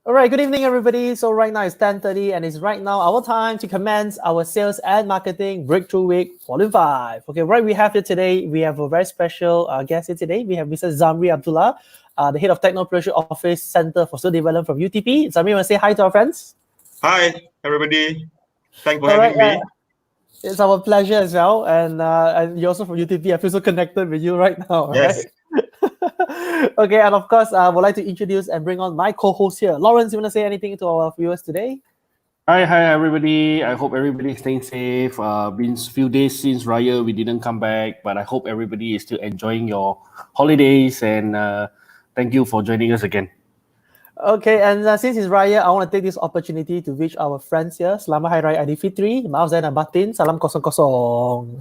All right, good evening, everybody. So right now it's 10:30 and it's right now our time to commence our Sales and Marketing Breakthrough Week Volume 5. Okay, right, we have here today, we have a very special guest here today. We have Mr. Zamri Abdullah, the Head of Technopreneurship Office Center for Student Development from UTP. Zamri, want to say hi to our friends? Hi, everybody. Thanks for All right, having me. it's our pleasure as well. And you're also from UTP. I feel so connected with you right now, Yes. right? Okay, and of course, I would like to introduce and bring on my co-host here. Lawrence, you want to say anything to our viewers today? Hi, everybody. I hope everybody is staying safe. Been few days since Raya, we didn't come back, but I hope everybody is still enjoying your holidays and thank you for joining us again. Okay, and since it's Raya, I want to take this opportunity to wish our friends here Selamat Hari Raya Aidilfitri, maaf zahir dan batin, salam kosong kosong.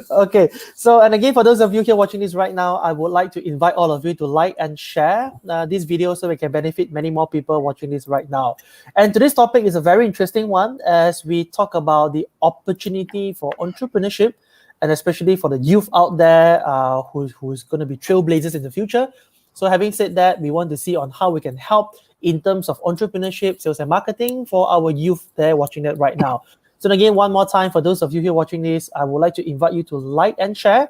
Okay, so and again, for those of you here watching this right now, I would like to invite all of you to like and share this video so we can benefit many more people watching this right now. And today's topic is a very interesting one as we talk about the opportunity for entrepreneurship, and especially for the youth out there who's going to be trailblazers in the future. So having said that, we want to see on how we can help in terms of entrepreneurship, sales and marketing for our youth there watching that right now. So again, one more time, for those of you here watching this, I would like to invite you to like and share.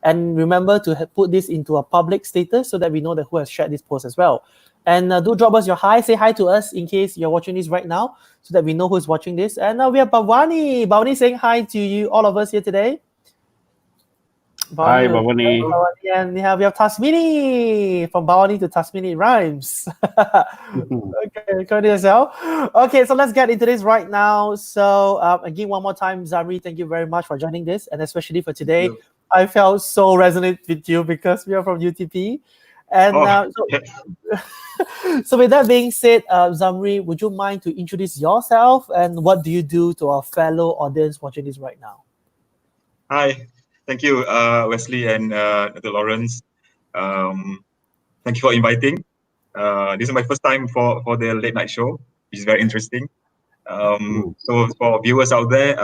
And remember to put this into a public status so that we know that who has shared this post as well. And do drop us your hi, say hi to us in case you're watching this right now so that we know who's watching this. And now we have Bhavani. Bhavani saying hi to you, all of us here today. Hi, Bhavani. And we have Tasmini. From Bhavani to Tasmini, it rhymes. Okay, go to yourself. Okay, so let's get into this right now. So again, one more time, Zamri, thank you very much for joining this, and especially for today. I felt so resonant with you because we are from UTP. And so with that being said, Zamri, would you mind to introduce yourself and what do you do to our fellow audience watching this right now? Hi. Thank you, Wesley and Dr. Lawrence. Thank you for inviting. This is my first time for the late night show, which is very interesting. So for viewers out there,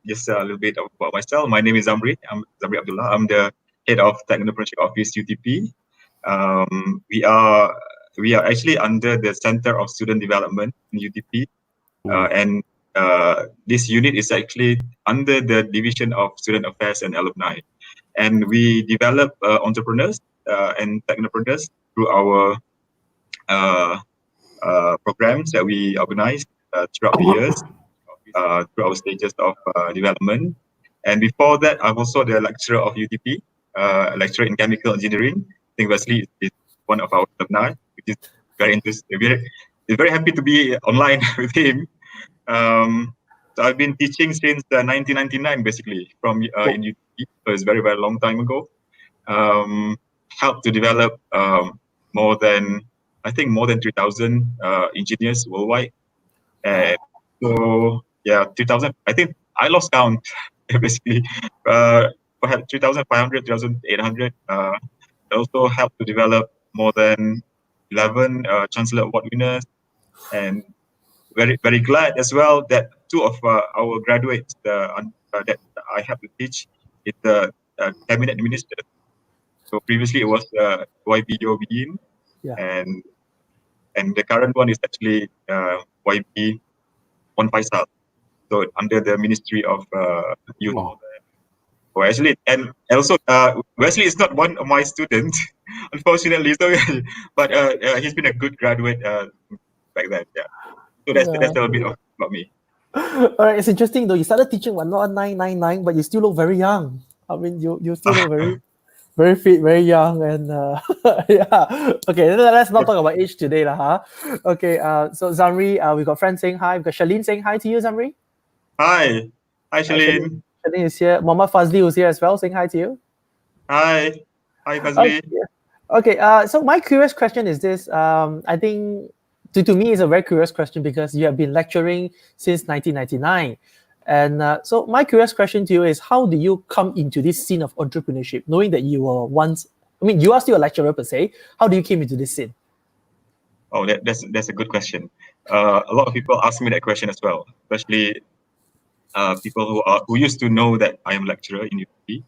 just a little bit about myself. My name is Zamri. I'm Zamri Abdullah. I'm the Head of Technopreneurship Office UTP. We are actually under the Center of Student Development in UTP, and this unit is actually under the Division of Student Affairs and Alumni. And we develop entrepreneurs and technopreneurs through our programs that we organize throughout the years, through our stages of development. And before that, I'm also the lecturer of UTP, lecturer in chemical engineering. I think Wesley is one of our alumni, which is very interesting. We're very happy to be online with him. So I've been teaching since 1999, basically, from in UTP. So it's very, very long time ago. Helped to develop more than 3,000 engineers worldwide. So yeah, 2,000. I think I lost count, basically. Perhaps 3,500, 3,800. Also helped to develop more than 11 Chancellor Award winners, and very, very glad as well that two of our graduates that I have to teach is the cabinet minister. So previously it was YB Jobin, and the current one is actually YB Wan Faisal. So under the Ministry of Youth. Oh, actually, and also Wesley is not one of my students, unfortunately. So, but he's been a good graduate back then. Yeah. So that's a little bit about me. All right, it's interesting though. You started teaching when not 999, but you still look very young. I mean, you still look very fit, very young, and yeah. Okay, let's not talk about age today, huh? Okay, so Zamri, we got friends saying hi. We got Shalene saying hi to you, Zamri. Hi, Shalene. Shalene is here. Muhammad Fazli was here as well, saying hi to you. Hi, Fazli. Okay. So my curious question is this. I think to me it's a very curious question because you have been lecturing since 1999. And so my curious question to you is, how do you come into this scene of entrepreneurship, knowing that you were once, I mean, you are still a lecturer per se. How do you came into this scene? Oh, that's a good question. A lot of people ask me that question as well, especially people who used to know that I am a lecturer in UP.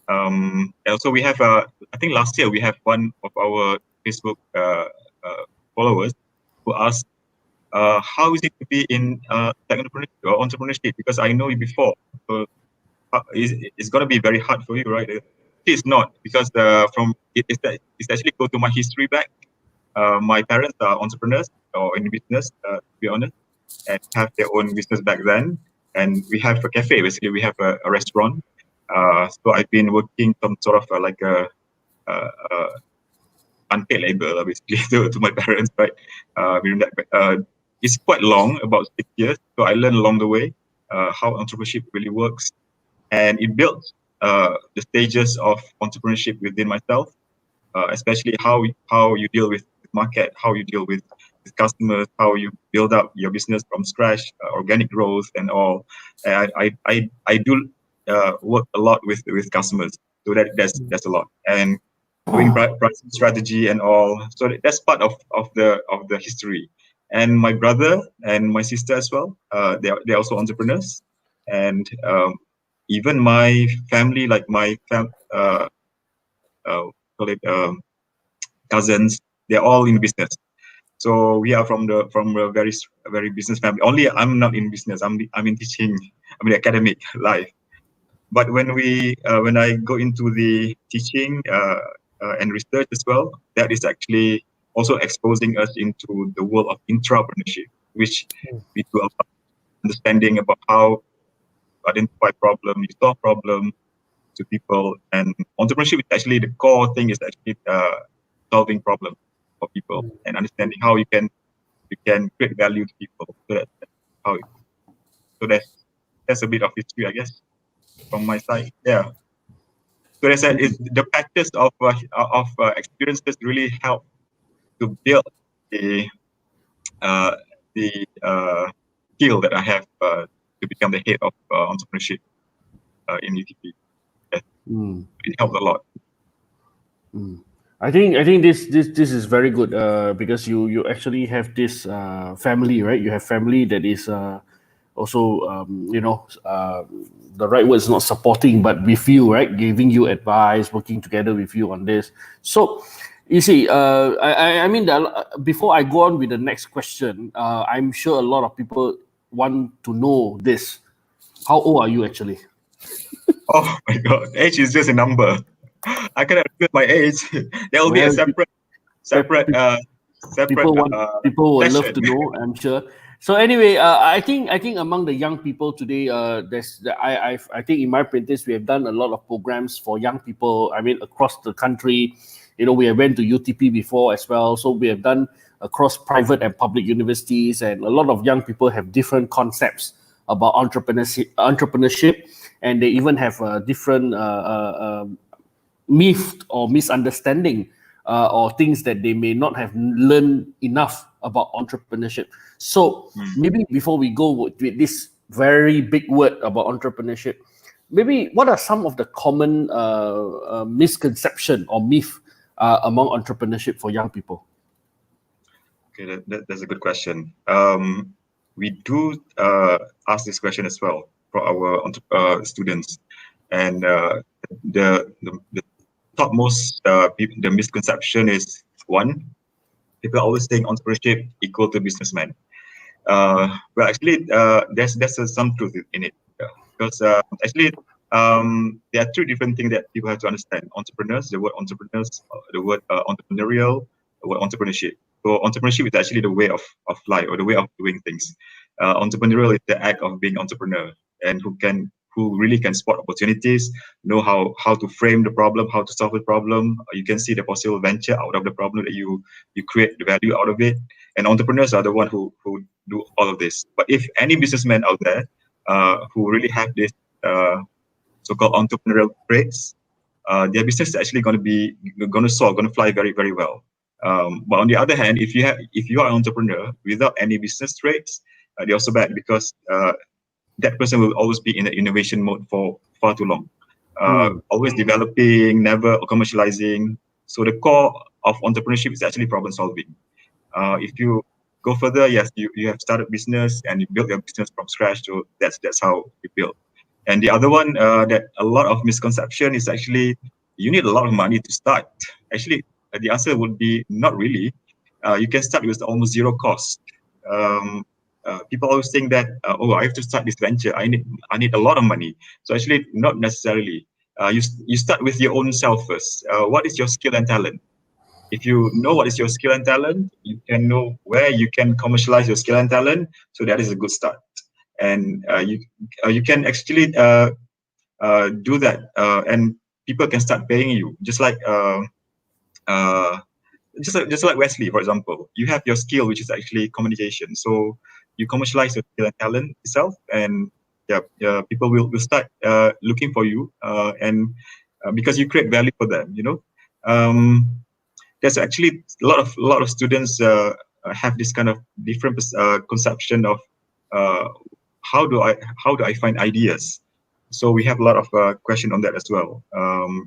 And also we have, I think last year we have one of our Facebook followers who asked, how is it to be in technopreneurship or entrepreneurship? Because I know you before. So it's going to be very hard for you, right? It's not, because it's actually go to my history back. My parents are entrepreneurs or in business, to be honest, and have their own business back then. And we have a cafe, basically. We have a restaurant. So I've been working some sort of like a unpaid labor, basically, to my parents, right? During that, it's quite long, about 6 years. So I learned along the way how entrepreneurship really works, and it built the stages of entrepreneurship within myself, especially how you deal with market, how you deal with customers, how you build up your business from scratch, organic growth and all. And I do work a lot with customers, so that's a lot, and doing pricing strategy and all. So that's part of the history. And my brother and my sister as well, they're also entrepreneurs, and even my family, like my call it cousins, they're all in business. So we are from a very business family. Only I'm not in business. I'm in teaching. I'm in academic life. But when I go into the teaching and research as well, that is actually also exposing us into the world of intrapreneurship, which we do a lot of understanding about how to identify problem, you solve problem to people, and entrepreneurship is actually the core thing. Is actually solving problem for people and understanding how you can create value to people. So that's a bit of history, I guess, from my side. Yeah. So that's the practice of experiences really help to build the skill that I have to become the head of entrepreneurship in UTP. Yes. It helped a lot. I think this is very good because you actually have this family, right? You have family that is also the right word is not supporting, but with you, right? Giving you advice, working together with you on this. So you see, I mean, before I go on with the next question, I'm sure a lot of people want to know this. How old are you actually? Oh my God, age is just a number. I cannot reveal my age. There will be a separate. People will love to know, I'm sure. So anyway, I think among the young people today, I think in my practice we have done a lot of programs for young people. I mean, across the country. We have went to UTP before as well. So we have done across private and public universities, and a lot of young people have different concepts about entrepreneurship, and they even have different myth or misunderstanding or things that they may not have learned enough about entrepreneurship. So maybe before we go with this very big word about entrepreneurship, maybe what are some of the common misconception or myth among entrepreneurship for young people? Okay, that's a good question. We do ask this question as well for our students, and the topmost the misconception is, one, people always think entrepreneurship equal to businessman. Well, actually, there's some truth in it, because actually there are two different things that people have to understand. Entrepreneurs, the word entrepreneurs, the word entrepreneurial, the word entrepreneurship. So entrepreneurship is actually the way of life, or the way of doing things. Entrepreneurial is the act of being entrepreneur, and who really can spot opportunities, know how to frame the problem, how to solve the problem. You can see the possible venture out of the problem that you create the value out of it. And entrepreneurs are the one who do all of this. But if any businessman out there who really have this so-called entrepreneurial traits, their business is actually going to fly very, very well. But on the other hand, if you are an entrepreneur without any business traits, they're also bad, because that person will always be in the innovation mode for far too long. Always developing, never commercializing. So the core of entrepreneurship is actually problem solving. If you go further, yes, you have started business and you build your business from scratch. So that's how you build. And the other one that a lot of misconception is actually you need a lot of money to start. Actually, the answer would be not really. you can start with almost zero cost. People always think that I have to start this venture. I need a lot of money. So actually, not necessarily. You start with your own self first. What is your skill and talent? If you know what is your skill and talent, you can know where you can commercialize your skill and talent. So that is a good start. And you can actually do that, and people can start paying you. Uh, just like Wesley, for example, you have your skill, which is actually communication. So you commercialize your skill and talent itself, and people will start looking for you, and because you create value for them. There's actually a lot of students have this kind of different conception of uh, how do I find ideas. So we have a lot of question on that as well.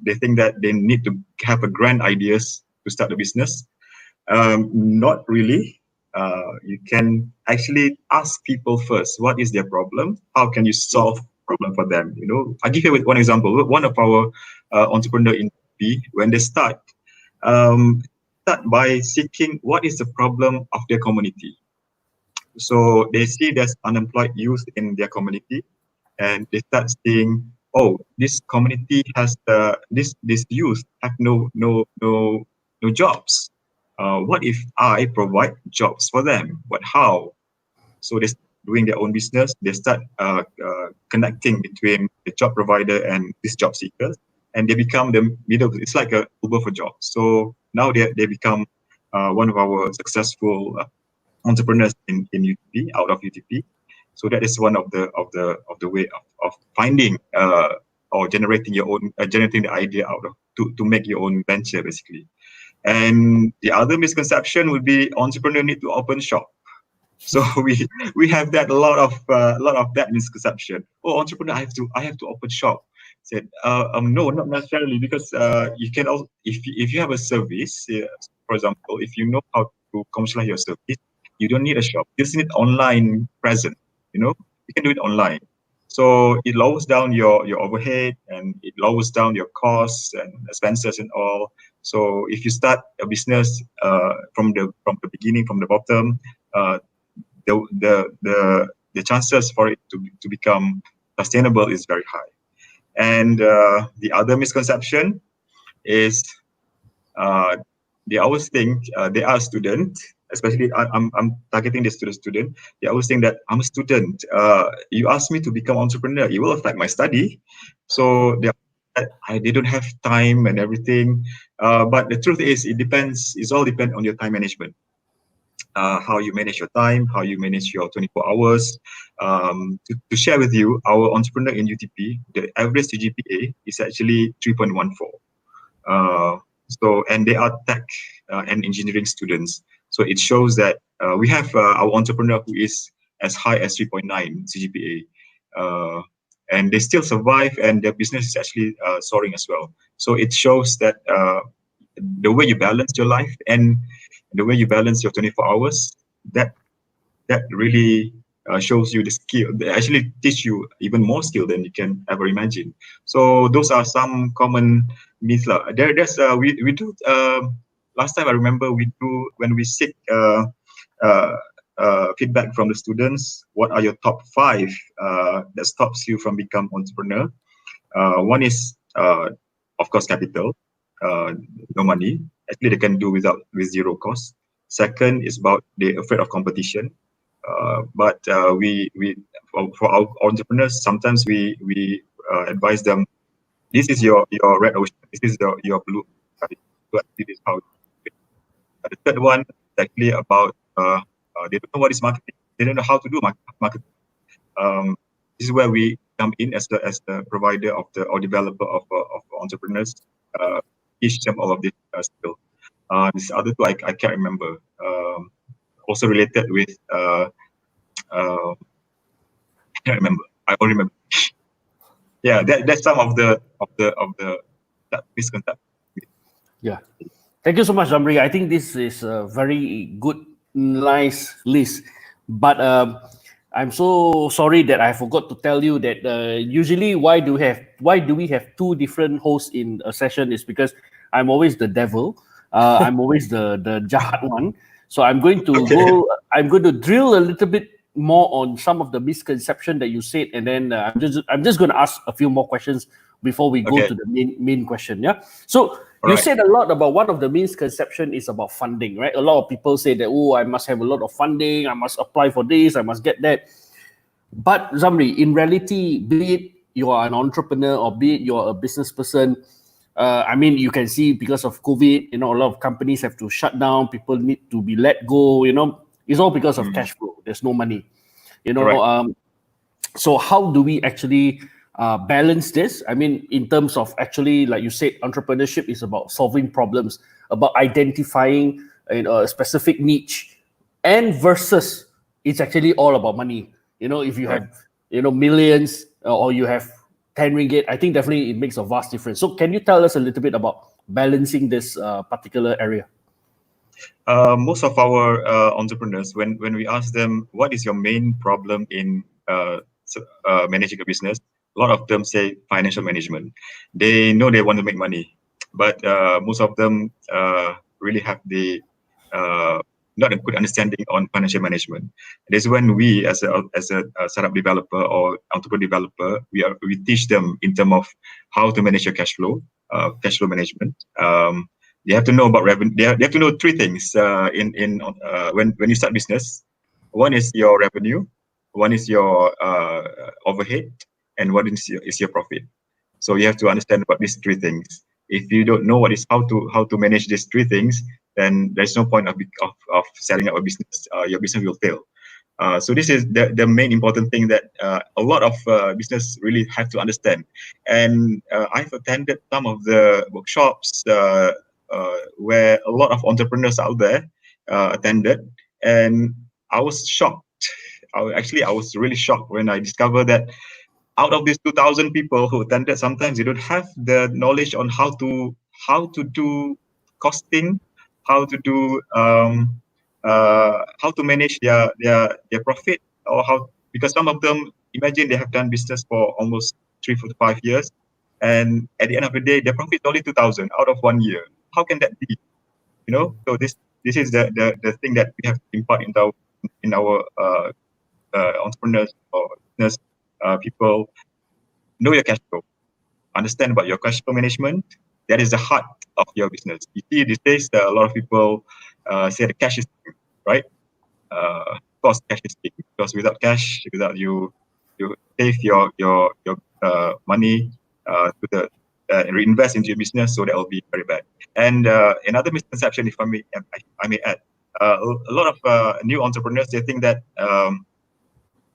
They think that they need to have a grand ideas to start a business. Not really. You can actually ask people first, what is their problem? How can you solve problem for them? I'll give you one example. One of our entrepreneur in B, when they start by seeking what is the problem of their community. So they see there's unemployed youth in their community, and they start seeing, this community has this youth have no jobs. What if I provide jobs for them? But how? So they start doing their own business. They start connecting between the job provider and these job seekers, and they become the middle. It's like a Uber for jobs. So now they become one of our successful entrepreneurs in UTP, out of UTP. So that is one of the way of finding or generating your own generating the idea out of to make your own venture basically. And the other misconception would be entrepreneur need to open shop. So we have that a lot of that misconception. Entrepreneur, I have to open shop. Said no, not necessarily, because you can also, if you have a service, for example, if you know how to commercialize your service, you don't need a shop. You just need online presence. You can do it online. So it lowers down your overhead, and it lowers down your costs and expenses and all. So if you start a business from the beginning, from the bottom, the chances for it to become sustainable is very high. And the other misconception is they always think they are a student. Especially, I'm targeting this to the student. They always think that I'm a student. You ask me to become entrepreneur, it will affect my study. So they don't have time and everything. But the truth is, it depends. It's all depend on your time management. How you manage your time, how you manage your 24 hours. To share with you, our entrepreneur in UTP, the average GPA is actually 3.14. And they are tech and engineering students. So it shows that we have our entrepreneur who is as high as 3.9 CGPA. And they still survive, and their business is actually soaring as well. So it shows that the way you balance your life and the way you balance your 24 hours, that really shows you the skill. They actually teach you even more skill than you can ever imagine. So those are some common myths. We do. Last time I remember when we seek feedback from the students. What are your top 5 that stops you from becoming entrepreneur? One is, of course, capital. No money. Actually, they can do with zero cost. Second is about they're afraid of competition. But for our entrepreneurs, sometimes we advise them, this is your red ocean, this is your blue. This is how. The third one is actually about they don't know what is marketing. They don't know how to do marketing. This is where we come in as the provider or developer of entrepreneurs. Teach them all of this skill. This other two I can't remember. Also related with I can't remember. I only remember. Yeah, that's some of the that misconception. Yeah. Thank you so much, Zamri. I think this is a very good, nice list. But I'm so sorry that I forgot to tell you that usually why do we have 2 different hosts in a session is because I'm always the devil. I'm always the jahat one. So I'm going to Okay. I'm going to drill a little bit more on some of the misconception that you said, and then I'm just going to ask a few more questions before we go Okay. to the main question. Yeah. So All you right. said a lot about one of the misconception is about funding, right? A lot of people say that, oh, I must have a lot of funding, I must apply for this, I must get that. But Zamri, in reality, be it you are an entrepreneur or be it you're a business person, I mean, you can see because of COVID, a lot of companies have to shut down. People need to be let go. It's all because of cash flow. There's no money. Correct. So how do we actually balance this? I mean, in terms of actually, like you said, entrepreneurship is about solving problems, about identifying a specific niche, and versus it's actually all about money. If you Right. have millions or you have 10 ringgit, I think definitely it makes a vast difference. So can you tell us a little bit about balancing this particular area? Most of our entrepreneurs, when we ask them what is your main problem in managing a business, a lot of them say financial management. They know they want to make money, but most of them really have the not a good understanding on financial management. This is when we, as a startup developer or entrepreneur developer, we teach them in terms of how to manage your cash flow management. They have to know about revenue. They have to know three things when you start business. One is your revenue, one is your overhead, and one is your profit. So you have to understand about these three things. If you don't know how to manage these three things, then there's no point of setting up a business. Your business will fail. So this is the main important thing that a lot of business really have to understand. And I've attended some of the workshops where a lot of entrepreneurs out there attended, and I was shocked. I was really shocked when I discovered that out of these 2,000 people who attended, sometimes they don't have the knowledge on how to do costing, how to do how to manage their profit, or because some of them, imagine they have done business for almost 3 to 5 years, and at the end of the day their profit is only 2,000 out of 1 year. How can that be? So this is the thing that we have to impart in our entrepreneurs or business people. Know your cash flow, understand about your cash flow management. That is the heart of your business. You see, these days a lot of people say the cash is king, right? Of course, cash is king, because without cash, without you save your money to the reinvest into your business, so that will be very bad. And another misconception, if I may add, a lot of new entrepreneurs, they think that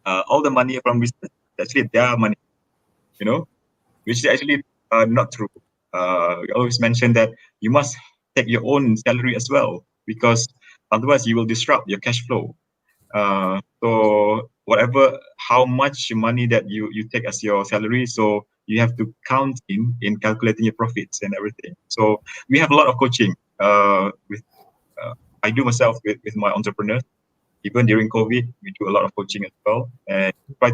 all the money from business is actually their money, which is actually not true. We always mention that you must take your own salary as well, because otherwise you will disrupt your cash flow. So how much money that you take as your salary, so you have to count in calculating your profits and everything. So we have a lot of coaching. I do myself with my entrepreneurs. Even during COVID, we do a lot of coaching as well, and try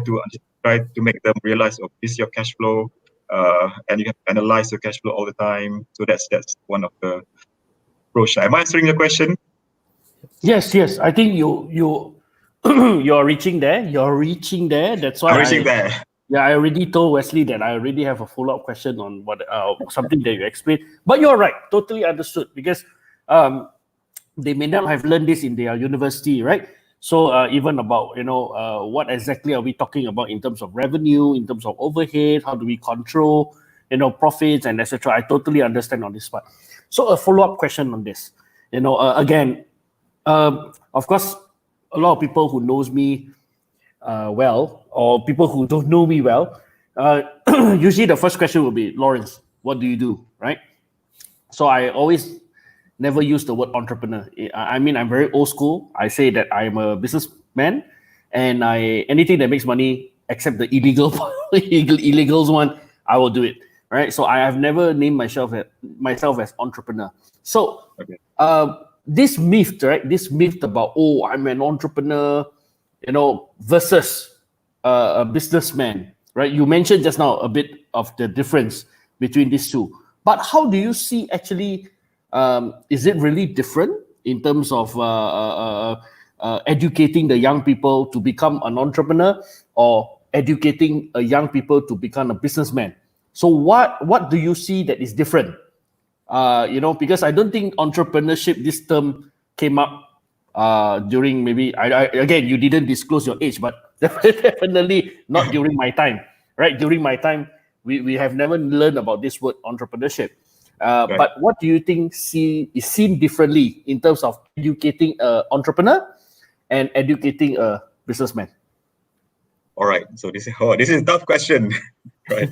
to make them realize, oh, this is your cash flow, and you have to analyze your cash flow all the time. So that's one of the approach. Am I answering your question? Yes. I think you're reaching there. That's why I'm reaching there. I already told Wesley that I already have a follow-up question on what something that you explained. But you're right, totally understood, because they may not have learned this in their university, right? So even about what exactly are we talking about in terms of revenue, in terms of overhead, how do we control profits and etc. I totally understand on this part. So a follow-up question on this, again, of course, a lot of people who knows me well, or people who don't know me well, usually the first question will be, Lawrence, what do you do, right? So I always never use the word entrepreneur. I mean, I'm very old school. I say that I'm a businessman, and anything that makes money except the illegals one, I will do it. Right. So I have never named myself as entrepreneur. So Okay. This myth, right? This myth about, oh, I'm an entrepreneur, versus a businessman, right? You mentioned just now a bit of the difference between these two. But how do you see actually? Is it really different? in terms of educating the young people to become an entrepreneur or educating a young people to become a businessman. So what do you see that is different? Because I don't think entrepreneurship, this term came up during maybe, again, you didn't disclose your age, but definitely not during my time, right? During my time, we have never learned about this word entrepreneurship. Right. But what do you think is seen differently in terms of educating an entrepreneur and educating a businessman? All right. So this is a tough question, right?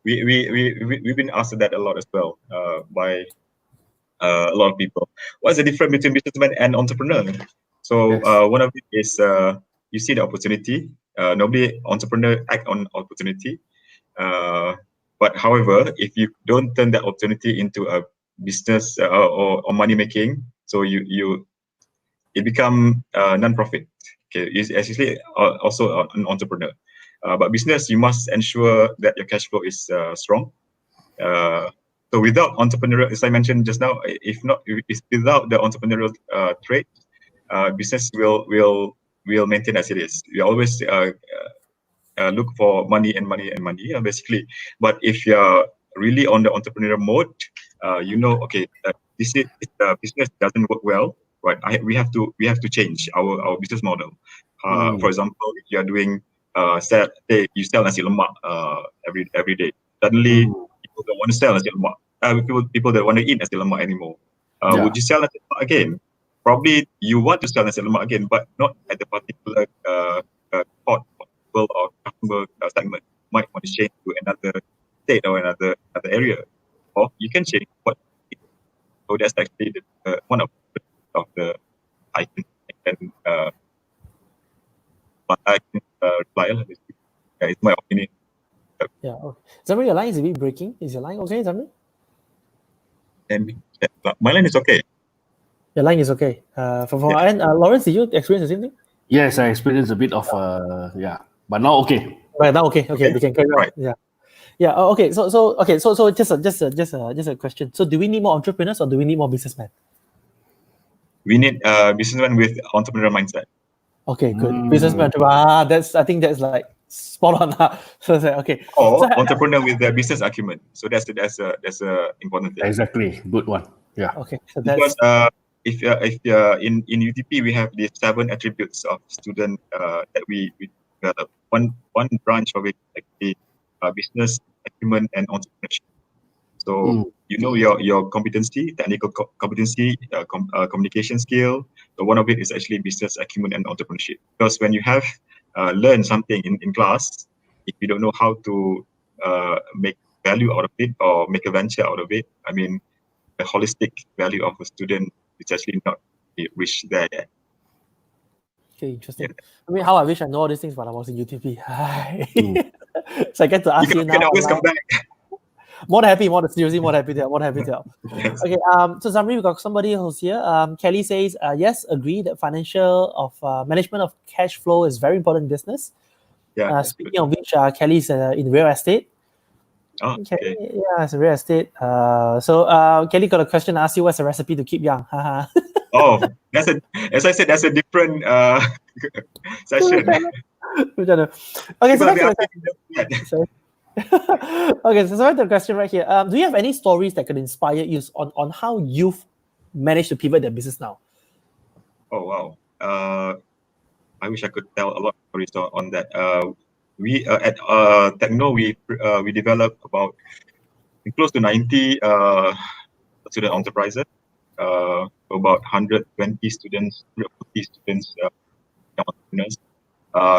We've been asked that a lot as well by a lot of people. What's the difference between businessman and entrepreneur? So Yes. one of it is you see the opportunity. Normally, entrepreneur act on opportunity. But however, if you don't turn that opportunity into a business or money making, so it become non-profit. Okay, it's actually also an entrepreneur. But business, you must ensure that your cash flow is strong. So without entrepreneurial, as I mentioned just now, if without the entrepreneurial trait, business will maintain as it is. We always look for money and money and money, basically. But if you're really on the entrepreneurial mode, okay, this business doesn't work well, right? We have to change our business model. For example, if you are doing you sell nasi lemak every day. Suddenly, people don't want to sell nasi lemak. People don't want to eat nasi lemak anymore. Would you sell nasi lemak again? Probably you want to sell nasi lemak again, but not at the particular pot or customer segment. Might want to change to another state or another area, or you can change what. So that's actually one of the I can reply. It's my opinion. Yeah. Okay. Zamri, your line is a bit breaking. Is your line okay, Zamri? And my line is okay. Your line is okay. From our end, Lawrence, did you experience the same thing? Yes, I experienced a bit of but now okay. Right now, okay, we can carry on. Right. Yeah. Yeah. Okay. So just a question. So do we need more entrepreneurs or do we need more businessmen? We need businessmen with entrepreneurial mindset. Okay, good. Businessman. I think that's like spot on. So it's like, okay. Or So, entrepreneur with the business acumen. So that's a important thing. Exactly, good one. Yeah. okay. So Because that's if in UTP we have the 7 attributes of student that we develop. One branch of it is actually business acumen and entrepreneurship. So your competency, technical competency, communication skill. So one of it is actually business acumen and entrepreneurship. Because when you have learned something in class, if you don't know how to make value out of it or make a venture out of it, I mean, the holistic value of a student is actually not reached there yet. okay, interesting. Yeah. I mean, how I wish I know all these things when I was in UTP. So I get to ask you now. You can always come back. More than happy, seriously, more than happy to help. Yes. Okay, so Zamri, we got somebody who's here. Kelly says, yes, agree that management of cash flow is very important in business. Yeah. Speaking of which, Kelly's in real estate. Oh, okay. Yeah, it's real estate. So Kelly got a question to ask you. What's the recipe to keep young? Oh, as I said, that's a different session. Okay, so okay, so back to the question right here. Do you have any stories that could inspire you on how you've managed to pivot their business now? Oh wow! I wish I could tell a lot of stories on that. We at Techno we developed about close to 90 student enterprises. About 120 students, 150 students, entrepreneurs.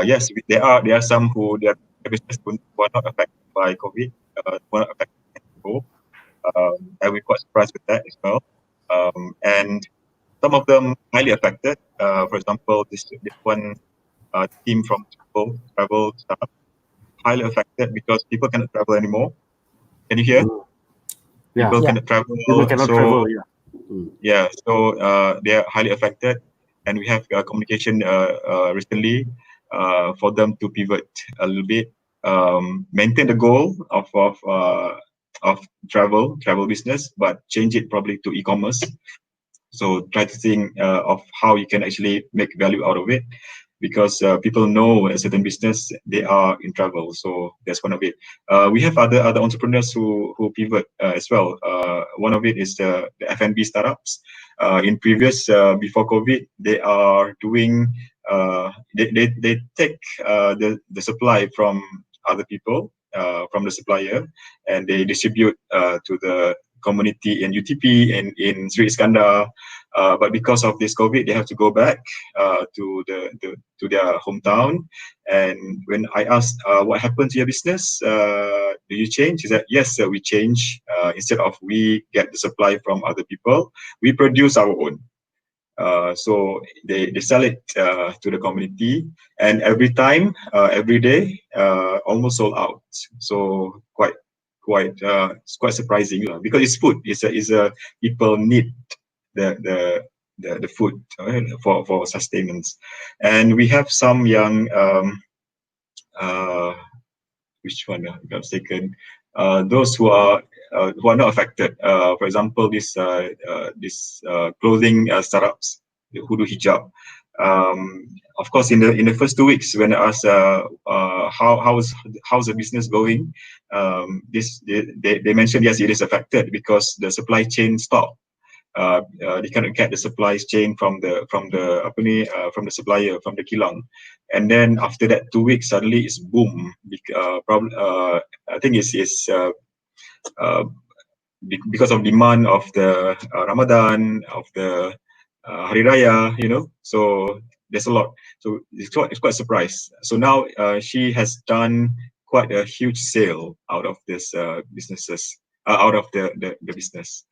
Yes, there are some who their business were not affected by COVID, were not affected by COVID. And we're quite surprised with that as well. And some of them highly affected. For example, this one team from travel staff, highly affected because people cannot travel anymore. Can you hear? Yeah. People cannot travel. People cannot travel. Yeah. Yeah, so they are highly affected, and we have communication recently for them to pivot a little bit, maintain the goal of travel business, but change it probably to e-commerce. So try to think of how you can actually make value out of it, because people know a certain business, they are in trouble. So that's one of it. We have other entrepreneurs who pivot as well. One of it is the F&B startups. In previous before COVID, they are doing they take the supply from other people, from the supplier, and they distribute to the community in UTP and in Sri Iskandar. But because of this COVID, they have to go back to to their hometown. And when I asked what happened to your business, do you change? He said, yes, we change. Instead of we get the supply from other people, we produce our own. So they sell it to the community, and every time, every day, almost sold out. So it's quite surprising, because it's food. It's a people need the food for sustenance. And we have some young which one if I'm mistaken, those who are not affected. For example, this clothing startups who do hijab. Of course, in the first 2 weeks, when I asked how's the business going, they mentioned, yes, it is affected because the supply chain stopped. They cannot get the supply chain from the supplier, from the kilang. And then after that 2 weeks, suddenly it's boom. I think it's because of demand of the Ramadan, of the Hari Raya, so there's a lot. So it's quite surprised. So now she has done quite a huge sale out of this businesses, out of the business.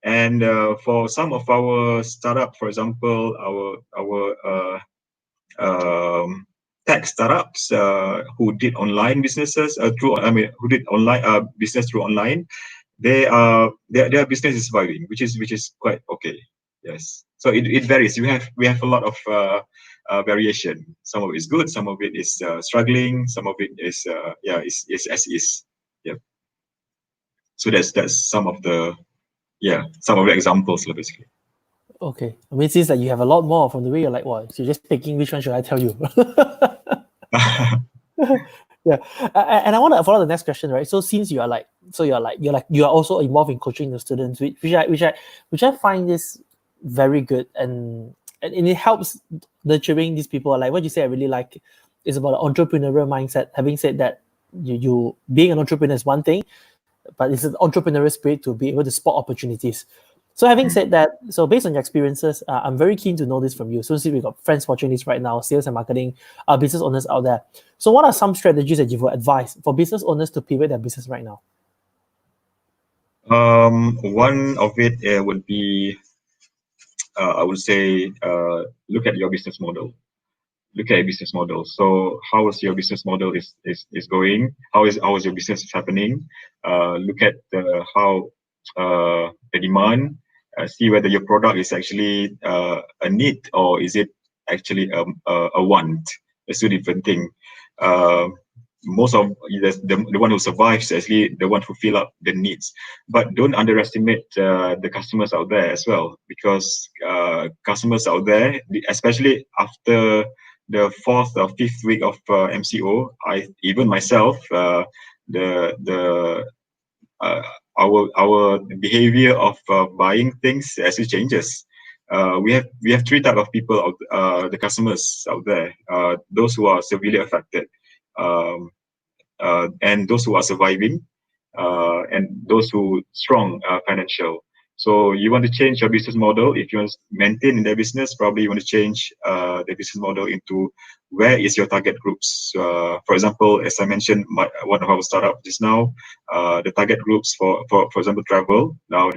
And for some of our startup, for example, our tech startups who did online businesses who did online business through online, their business is surviving, which is quite okay. Yes, so it varies. We have a lot of variation. Some of it is good, some of it is struggling, some of it is is as is. Yeah. So that's some of the examples, basically. Okay. I mean, it seems like you have a lot more from the way you're like, well, you're just picking which one should I tell you. Yeah. And I want to follow the next question, right? So since you are also involved in coaching the students, which I find is very good, and it helps nurturing these people. Like what you say, I really like is about the entrepreneurial mindset. Having said that, you being an entrepreneur is one thing, but it's an entrepreneurial spirit to be able to spot opportunities. So having said that, so based on your experiences, I'm very keen to know this from you. So since we've got friends watching this right now, sales and marketing, business owners out there. So what are some strategies that you would advise for business owners to pivot their business right now? One of it would be, I would say, look at your business model. Look at your business model. So how is your business model is going? How is your business happening? Look at how the demand. See whether your product is actually a need, or is it actually a want. It's two different things. Most of the one who survives is actually the one who fill up the needs. But don't underestimate the customers out there as well, because customers out there, especially after the 4th or 5th week of MCO, even myself, our behavior of buying things actually changes. We have three type of people, the customers out there. Those who are severely affected, and those who are surviving, and those who strong financial. So you want to change your business model. If you want to maintain in their business, probably you want to change the business model into where is your target groups. For example, as I mentioned, one of our startup just now, the target groups for example, travel. Now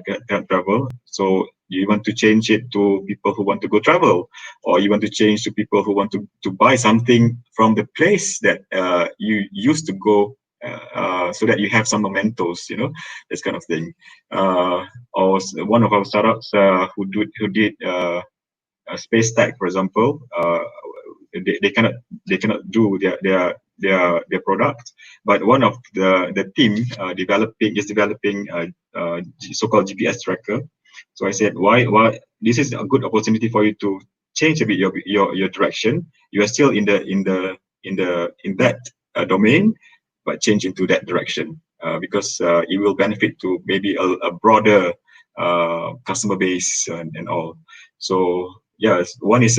travel. So you want to change it to people who want to go travel, or you want to change to people who want to buy something from the place that you used to go, so that you have some mementos, this kind of thing. Or one of our startups who did space tech, for example, they cannot do their product, but one of the team is developing so-called GPS tracker. So I said, why? This is a good opportunity for you to change a bit your direction. You are still in that domain, but change into that direction because it will benefit to maybe a broader customer base and all. So yes, one is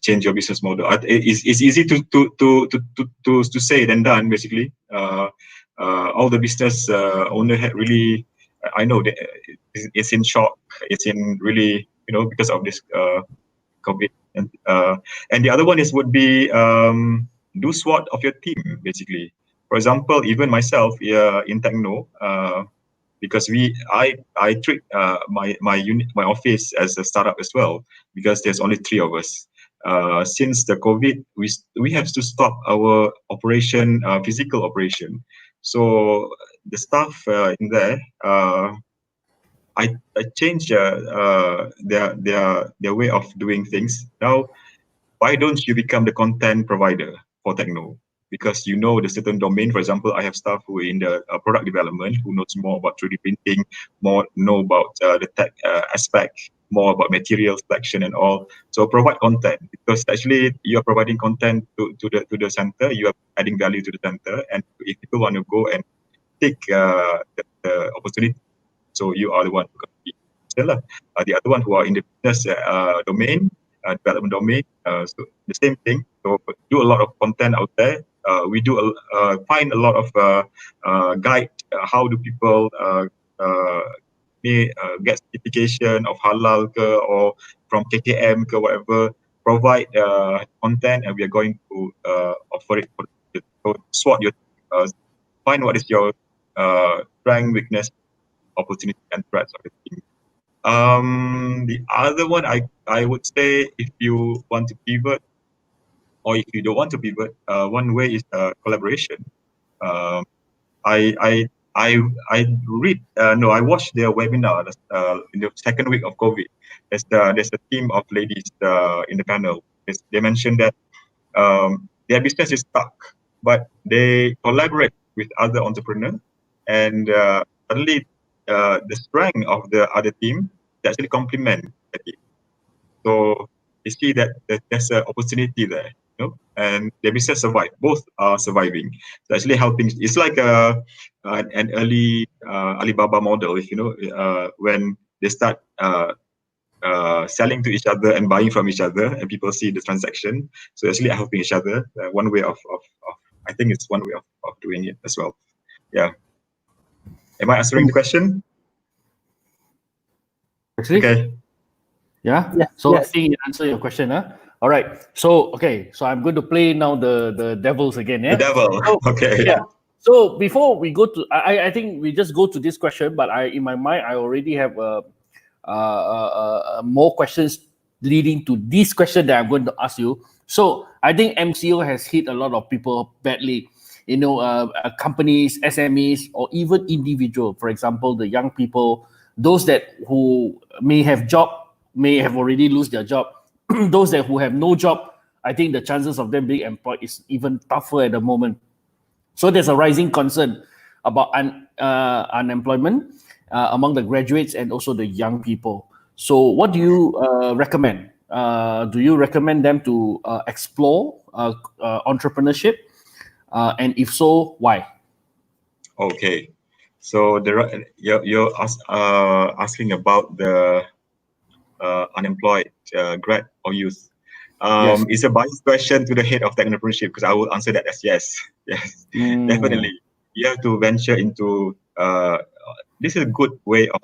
change your business model. It's easy to say than done. Basically, all the business owner had really, I know that it's in shock. It's in really, because of this COVID. And the other one would be do SWOT of your team. Basically, for example, even myself in Techno. Because I treat my unit, my office as a startup as well, because there's only 3 of us. Since the COVID, we have to stop our operation, physical operation. So the staff in there, I changed their way of doing things. Now, why don't you become the content provider for Techno? Because you know the certain domain. For example, I have staff who are in the product development, who knows more about 3D printing, more know about the tech aspect, more about material selection and all. So provide content, because actually you are providing content to the center. You are adding value to the center, and if people want to go and take the opportunity, so you are the one who can be seller. The other one who are in the business domain, development domain. So the same thing. So do a lot of content out there. We do find a lot of guide. How do people get certification of halal ke, or from KKM ke, whatever? Provide content, and we are going to offer it. So SWOT your find what is your strength, weakness, opportunity, and threats of the team. The other one, I would say, if you want to pivot, or if you don't want to pivot, one way is collaboration. Um, I I I read no, I watched their webinar in the second week of COVID. There's a team of ladies in the panel. They mentioned that their business is stuck, but they collaborate with other entrepreneurs, and suddenly the strength of the other team actually complement the team. So you see that there's an opportunity there, and the business survive. Both are surviving. So actually helping. It's like an early Alibaba model, if you know, when they start selling to each other and buying from each other, and people see the transaction. So actually helping each other. One way of I think it's one way of doing it as well. Yeah. Am I answering the question? Actually, Okay. yeah. Yeah, So yes. I think you answer your question, huh? All right. So okay. So I'm going to play now the devils again. The Yeah. devil. So, Okay. yeah. So before we go to, I think we just go to this question, but in my mind I already have more questions leading to this question that I'm going to ask you. So I think MCO has hit a lot of people badly. Companies, SMEs, or even individual. For example, the young people, those that who may have job, may have already lose their job. Those that who have no job, I think the chances of them being employed is even tougher at the moment. So there's a rising concern about unemployment among the graduates and also the young people. So what do you recommend? Do you recommend them to explore entrepreneurship? And if so, why? Okay. So you're asking about the unemployed grad or youth. Yes. It's a biased question to the head of entrepreneurship, because I will answer that as yes. Yes, definitely. You have to venture into this is a good way of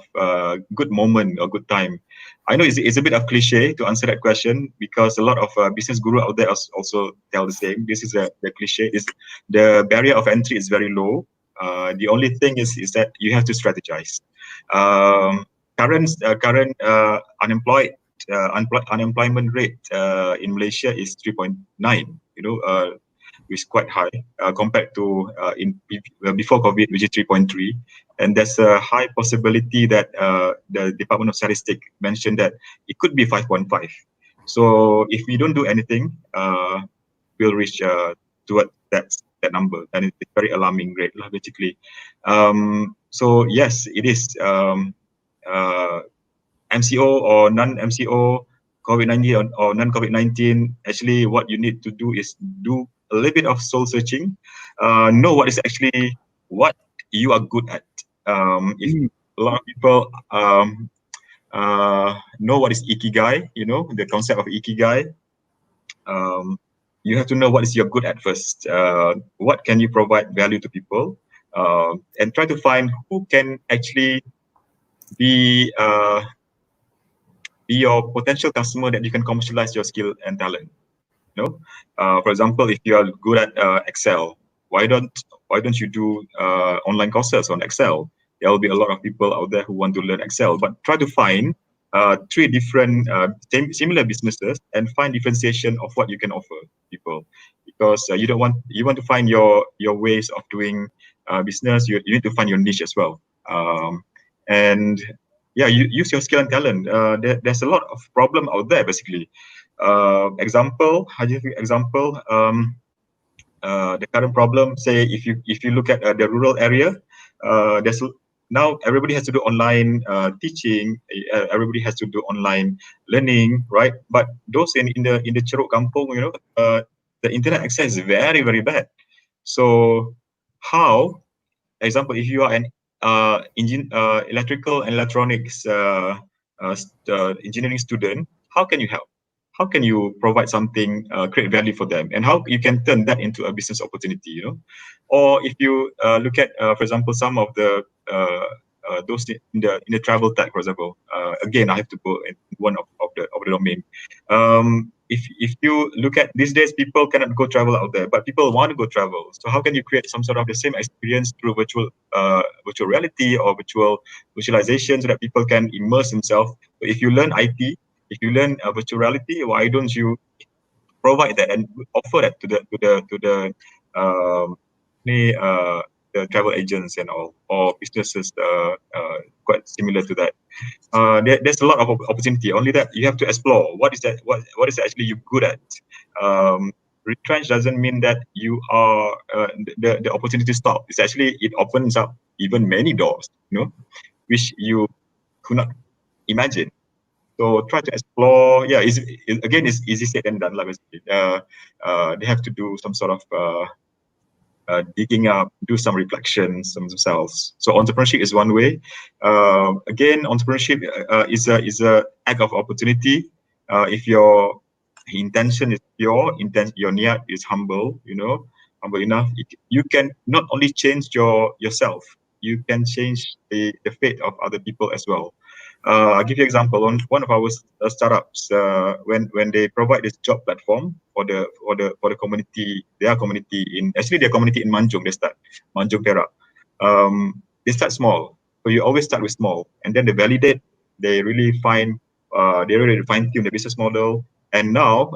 good moment or good time. I know it's a bit of cliche to answer that question, because a lot of business guru out there also tell the same. This is the cliche. Is the barrier of entry is very low. The only thing is that you have to strategize. Current unemployment rate in Malaysia is 3.9. Which is quite high compared to before COVID, which is 3.3. And there's a high possibility that the Department of Statistics mentioned that it could be 5.5. So if we don't do anything, we'll reach toward that number, and it's a very alarming rate, basically. So yes, it is. MCO or non-MCO, COVID-19 or non-COVID-19, actually what you need to do is do a little bit of soul searching, know what is actually what you are good at. If a lot of people know what is ikigai, the concept of ikigai, you have to know what is you're good at first. What can you provide value to people, and try to find who can actually be your potential customer that you can commercialize your skill and talent. For example, if you are good at Excel, why don't you do online courses on Excel? There will be a lot of people out there who want to learn Excel, but try to find three different similar businesses and find differentiation of what you can offer people, because you want to find your ways of doing business. You need to find your niche as well, and yeah, you use your skill and talent. There's a lot of problem out there basically. Example, the current problem, say if you look at the rural area, there's now everybody has to do online teaching, everybody has to do online learning, right? But those in the ceruk kampung, the internet access is very, very bad. So how, example, if you are an electrical and electronics engineering student, how can you help? How can you provide something, create value for them, and how you can turn that into a business opportunity? Or if you look at, for example, some of the those in the travel tech, for example. Again, I have to go in one of the domain. If you look at these days, people cannot go travel out there, but people want to go travel. So how can you create some sort of the same experience through virtual reality or visualization, so that people can immerse themselves? So if you learn IT, if you learn virtual reality, why don't you provide that and offer that to the travel agents and all, or businesses quite similar to that? There's a lot of opportunity. Only that you have to explore. What is that? What is actually you good at? Retrenched doesn't mean that you are the opportunity stop. It's actually, it opens up even many doors, which you could not imagine. So try to explore. Yeah, it's easy said than done. Basically, they have to do some sort of digging up, do some reflections themselves. So entrepreneurship is one way. Again, entrepreneurship is a act of opportunity. If your intention is pure, your niat is humble, humble enough, you can not only change yourself, you can change the fate of other people as well. I'll give you an example. On one of our startups, when they provide this job platform for the community, their community in Manjung, they start Manjung Perak. They start small, so you always start with small, and then they validate. They really fine tune the business model, and now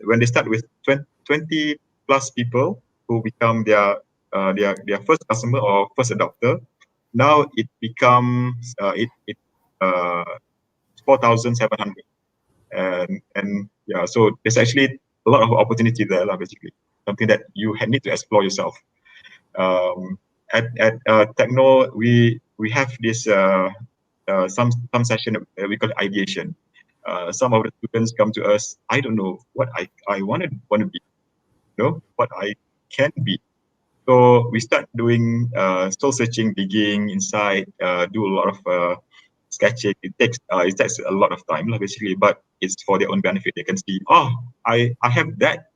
when they start with 20 plus people who become their first customer or first adopter, now it becomes 4,700, and yeah, so there's actually a lot of opportunity there, basically something that you need to explore yourself. At Techno, we have this some session we call it ideation. Some of the students come to us, I don't know what I want to be, what I can be. So we start doing soul searching, digging inside, do a lot of sketching. It takes a lot of time, basically, but it's for their own benefit. They can see, I have that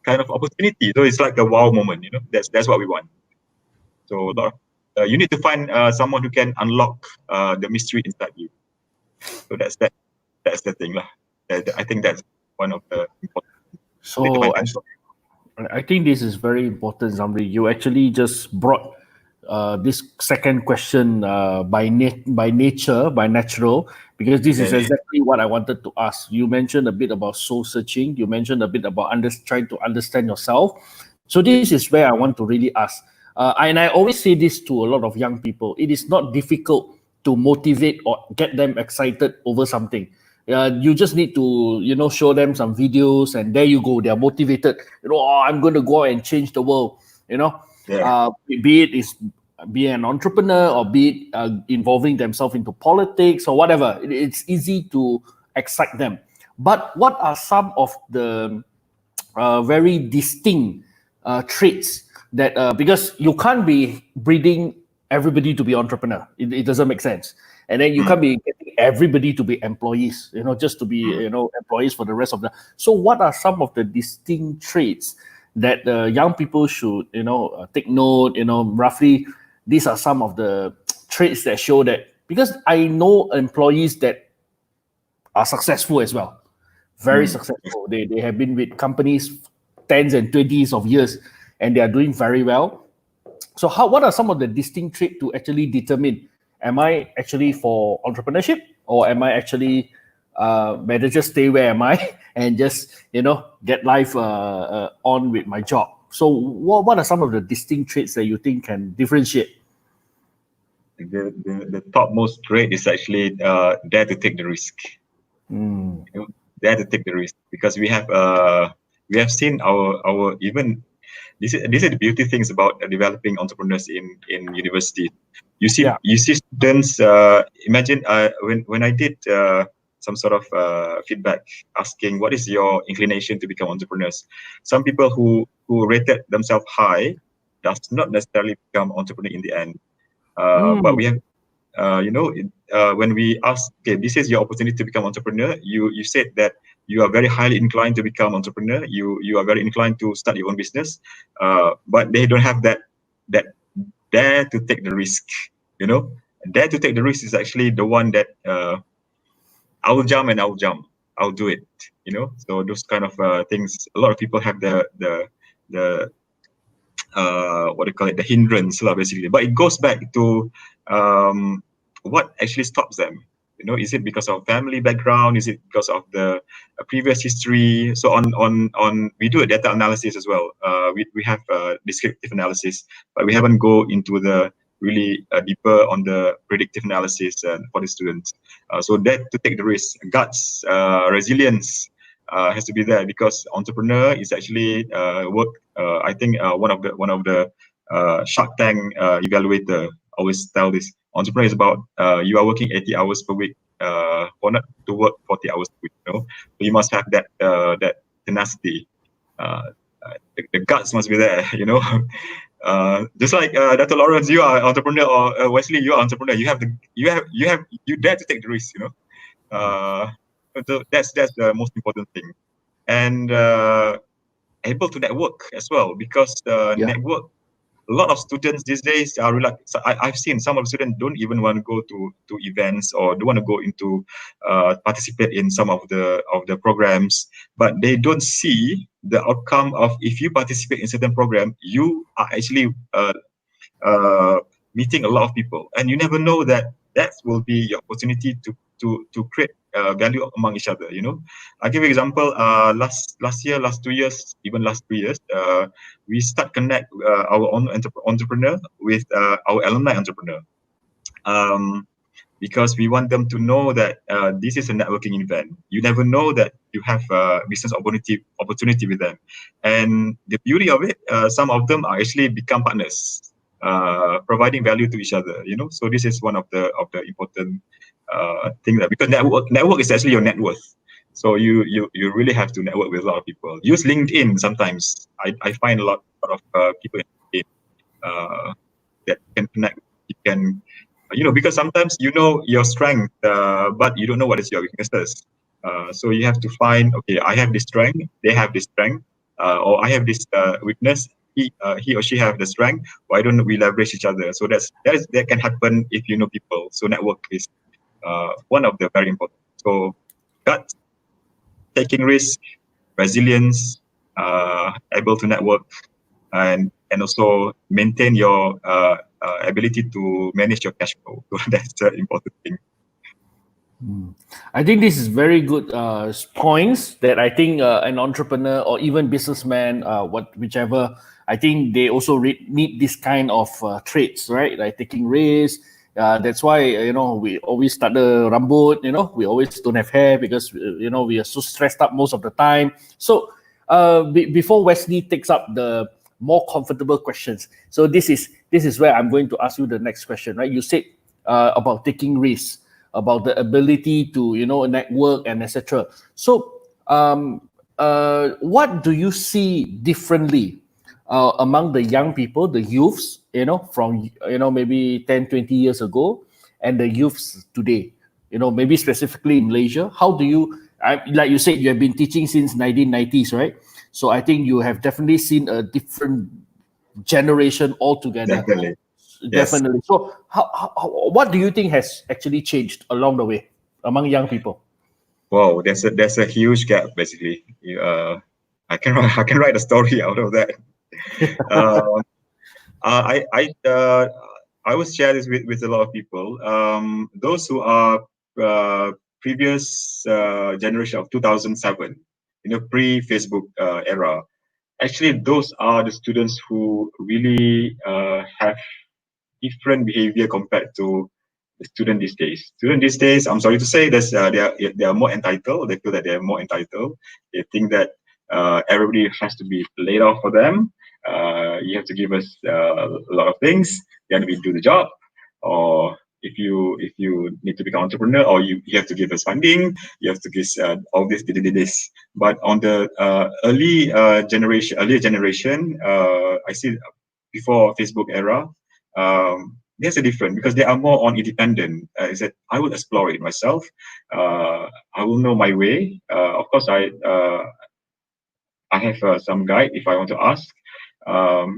kind of opportunity. So it's like a wow moment, That's what we want. So a lot of, you need to find someone who can unlock the mystery inside you. So that's the thing, lah. I think that's one of the important. So I think this is very important, Zamri. You actually just brought this second question by natural, because this is exactly what I wanted to ask. You mentioned a bit about soul searching. You mentioned a bit about trying to understand yourself. So this is where I want to really ask. And I always say this to a lot of young people. It is not difficult to motivate or get them excited over something. You just need to, show them some videos, and there you go. They are motivated. I'm going to go out and change the world. Yeah. Be it is be an entrepreneur or be it involving themselves into politics or whatever. It's easy to excite them. But what are some of the very distinct traits that because you can't be breeding everybody to be entrepreneur. It doesn't make sense. And then you can't be getting everybody to be employees, just to be, employees for the rest of the. So what are some of the distinct traits that young people should, take note, roughly these are some of the traits that show that, because I know employees that are successful as well, very successful. They have been with companies 10s and 20s of years, and they are doing very well. So what are some of the distinct traits to actually determine, am I actually for entrepreneurship, or am I actually better just stay where am I and just, get life on with my job? So what are some of the distinct traits that you think can differentiate? The topmost trait is actually dare to take the risk. Dare to take the risk, because we have seen our even these are the beauty things about developing entrepreneurs in university. You see students. Imagine when I did some sort of feedback asking what is your inclination to become entrepreneurs. Some people who rated themselves high does not necessarily become entrepreneur in the end. But we have, when we ask, okay, this is your opportunity to become entrepreneur. You said that you are very highly inclined to become entrepreneur. You are very inclined to start your own business, but they don't have that dare to take the risk. Dare to take the risk is actually the one that I will jump and I'll jump. I'll do it. So those kind of things. A lot of people have the what do you call it, the hindrance basically. But it goes back to what actually stops them. Is it because of family background? Is it because of the previous history? So on we do a data analysis as well. We have descriptive analysis, but we haven't go into the really deeper on the predictive analysis for the students. So that to take the risk, guts, resilience has to be there, because entrepreneur is actually work. I think one of the Shark Tank evaluator always tell this: entrepreneur is about you are working 80 hours per week for not to work 40 hours per week. So you must have that tenacity. The guts must be there. Just like Dr. Lawrence, you are entrepreneur, or Wesley, you are entrepreneur. You dare to take the risk. So that's the most important thing, and able to network as well, because network. A lot of students these days are reluctant. So I've seen some of the students don't even want to go to events, or don't want to go into participate in some of the programs, but they don't see the outcome of, if you participate in certain program, you are actually meeting a lot of people, and you never know that will be your opportunity to create value among each other. I'll give you an example. Last year, last 2 years, even last 3 years, we start connect our own entrepreneur with our alumni entrepreneur, because we want them to know that this is a networking event. You never know that you have business opportunity with them, and the beauty of it, some of them are actually become partners, providing value to each other. So this is one of the important thing, that because network is actually your net worth. So you really have to network with a lot of people. Use LinkedIn sometimes. I find a lot of people in LinkedIn that can connect. You can, because sometimes your strength, but you don't know what is your weaknesses. So you have to find, okay, I have this strength, they have this strength, or I have this weakness. He or she have the strength. Why don't we leverage each other? So that can happen if you know people. So network is one of the very important. So guts, taking risk, resilience, able to network, and also maintain your ability to manage your cash flow. So that's the important thing. I think this is very good points that I think an entrepreneur or even businessman, whichever, I think they also need this kind of traits, right? Like taking risks. That's why we always start the rambut. We always don't have hair because we are so stressed up most of the time. So before Wesley takes up the more comfortable questions. So this is where I'm going to ask you the next question, right? You said about taking risks, about the ability to network and etc. So what do you see differently among the young people, the youths, from maybe 10, 20 years ago, and the youths today? Maybe specifically in Malaysia. How do you, like you said, you have been teaching since 1990s, right? So I think you have definitely seen a different generation altogether. Definitely. Yes. Definitely. So what do you think has actually changed along the way among young people? Wow, there's a huge gap basically. I can write a story out of that. Uh, I I uh, I will share this with a lot of people. Those who are previous generation of 2007, pre-Facebook era. Actually, those are the students who really have different behavior compared to the student these days. Student these days, I'm sorry to say, they are more entitled. They feel that they are more entitled. They think that everybody has to be laid off for them. You have to give us a lot of things. Then we do the job. Or if you need to become entrepreneur, or you have to give us funding. You have to give all this. But on the earlier generation, I see before Facebook era, there's a difference because they are more on independent. Is that I will explore it myself. I will know my way. Of course, I have some guide if I want to ask.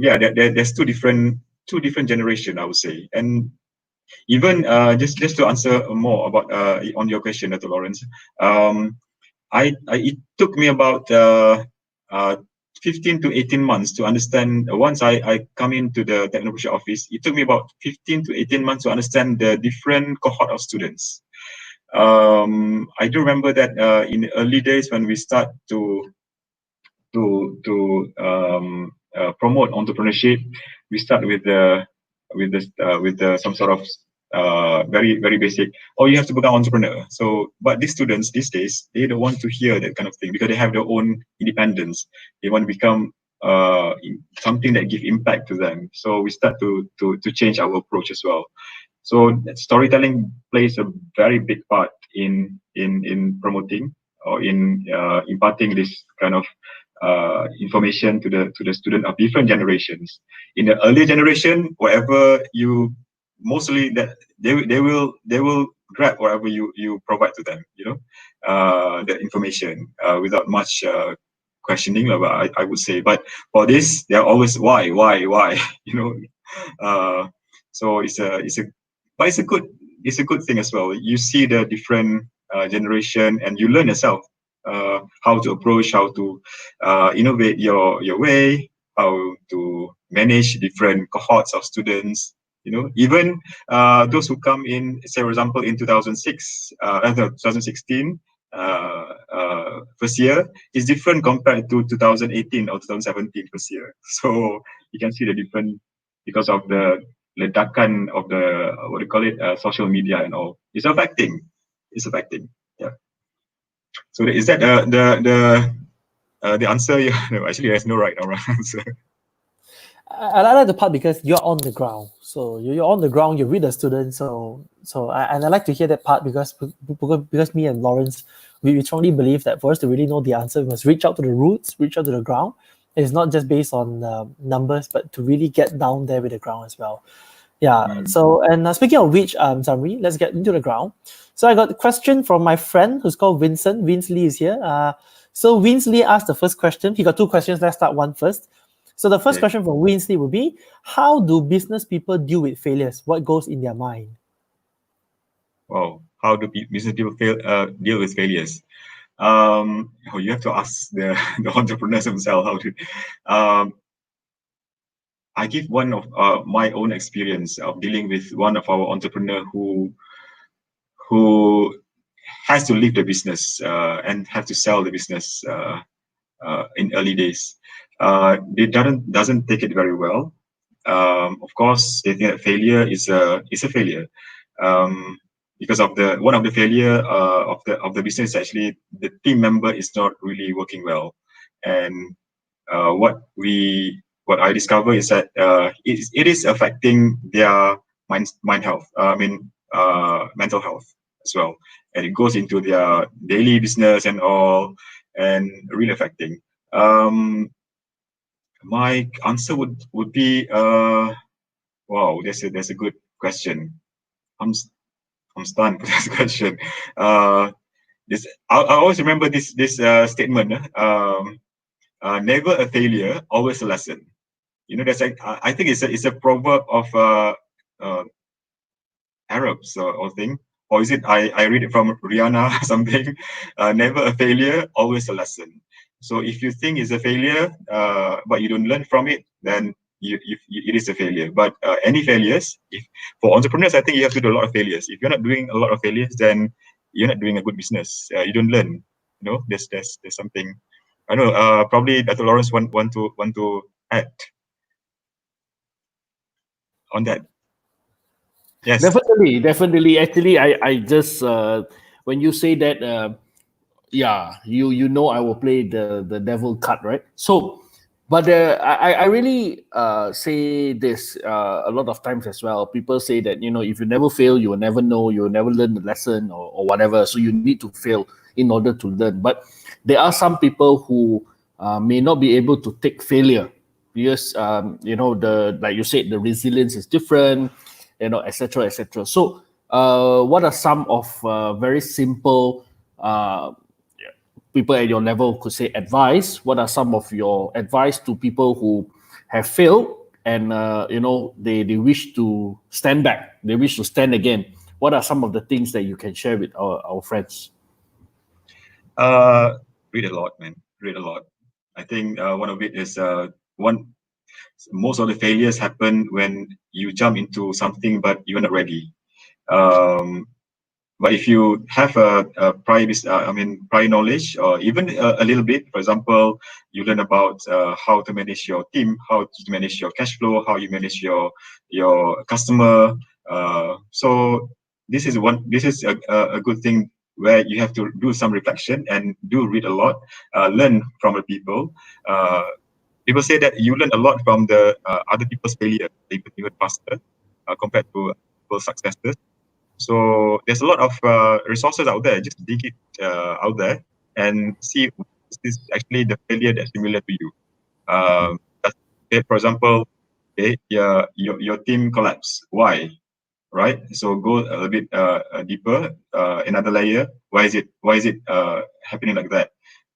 Yeah, there's two different generation, I would say. And even just to answer more about on your question, Dr. Lawrence, it took me about uh, 15 to 18 months to understand. Once I come into the technology office, it took me about 15 to 18 months to understand the different cohort of students. I do remember that in the early days when we start to promote entrepreneurship, we start with some sort of very very basic. Oh, you have to become entrepreneur. So, but these students these days, they don't want to hear that kind of thing because they have their own independence. They want to become something that give impact to them. So we start to change our approach as well. So storytelling plays a very big part in promoting or in imparting this kind of information to the student of different generations. In the earlier generation, whatever you mostly that they will grab whatever you provide to them. The information without much questioning. I would say, but for this, they're always why. you know. Uh, so it's a good thing as well. You see the different generation, and you learn yourself how to approach, how to innovate your way, how to manage different cohorts of students. Even those who come in, say for example, in 2016 first year is different compared to 2018 or 2017 first year. So you can see the different because of the ledakan of the what do you call it, social media and all. It's affecting. Yeah. So is that the answer? Yeah. No, actually, there's no right or wrong answer. I like the part because you're on the ground. So you're on the ground. You read the students. And I like to hear that part because me and Lawrence, we strongly believe that for us to really know the answer, we must reach out to the roots, reach out to the ground. It's not just based on numbers, but to really get down there with the ground as well. Yeah. So, and speaking of which, Zamri, let's get into the ground. So I got a question from my friend who's called Vincent. Vince Lee is here. So Vince Lee asked the first question. He got two questions. Let's start one first. So the first question from Vince Lee would be, how do business people deal with failures? What goes in their mind? Wow. How do business people deal with failures? You have to ask the entrepreneurs themselves how to. I give one of my own experience of dealing with one of our entrepreneur who has to leave the business and have to sell the business in early days. They doesn't take it very well. Of course, they think that failure is a failure. Because of one of the failure of the business, actually the team member is not really working well, and what we what I discover is that it is affecting their mind health. Mental health as well, and it goes into their daily business and all, and really affecting. My answer would be wow, that's a good question. I'm stunned with this question. I always remember this statement. Never a failure, always a lesson. You know, I think it's a proverb of uh, Arabs or thing, or is it I read it from Rihanna or something? Never a failure, always a lesson. So if you think it's a failure, but you don't learn from it, then it is a failure. But any failures, if for entrepreneurs, I think you have to do a lot of failures. If you're not doing a lot of failures, then you're not doing a good business. You don't learn. You know, there's something. I know. Probably Dr. Lawrence want to add on that. Yes. Definitely. Actually, I just when you say that, yeah, you know I will play the devil card, right? So, but I really say this a lot of times as well. People say that, you know, if you never fail, you will never know, you will never learn the lesson or whatever. So you need to fail in order to learn. But there are some people who may not be able to take failure because you know, the like you said, the resilience is different, you know, etc., etc. So what are some of very simple people at your level could say advice? What are some of your advice to people who have failed and you know, they wish to stand back, they wish to stand again? What are some of the things that you can share with our friends? Read a lot, man. Read a lot. I think one of it is most of the failures happen when you jump into something but you're not ready. But if you have prior knowledge, or even a little bit, for example, you learn about how to manage your team, how to manage your cash flow, how you manage your customer. So this is a good thing where you have to do some reflection and do read a lot, learn from the people. People say that you learn a lot from the other people's failure, even faster compared to people's successes. So there's a lot of resources out there. Just dig it out there and see if this is actually the failure that's similar to you. For example, okay, your team collapse. Why? Right? So go a bit deeper, another layer. Why is it happening like that?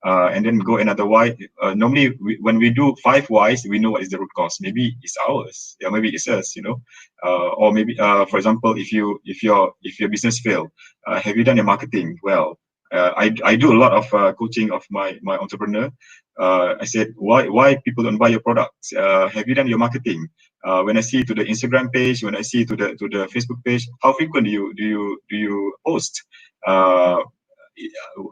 And then go another why. Normally, when we do 5 whys, we know what is the root cause. Maybe it's ours, yeah, maybe it's us, you know, or maybe, for example, if your business fail, have you done your marketing well? I do a lot of coaching of my entrepreneur. I said, why people don't buy your products? Have you done your marketing? When I see to the Instagram page, when I see to the Facebook page, how frequent do you post?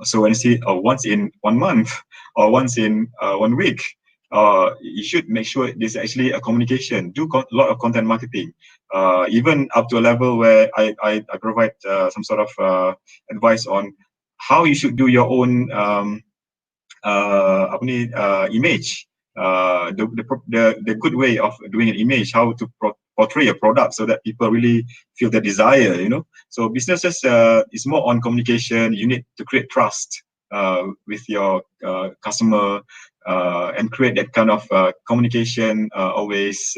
So when I see once in 1 month or once in 1 week, you should make sure there's actually a communication. Do a lot of content marketing, even up to a level where I provide some sort of advice on how you should do your own image. The good way of doing an image, how to portray a product so that people really feel the desire, you know. So businesses is more on communication. You need to create trust with your customer and create that kind of communication always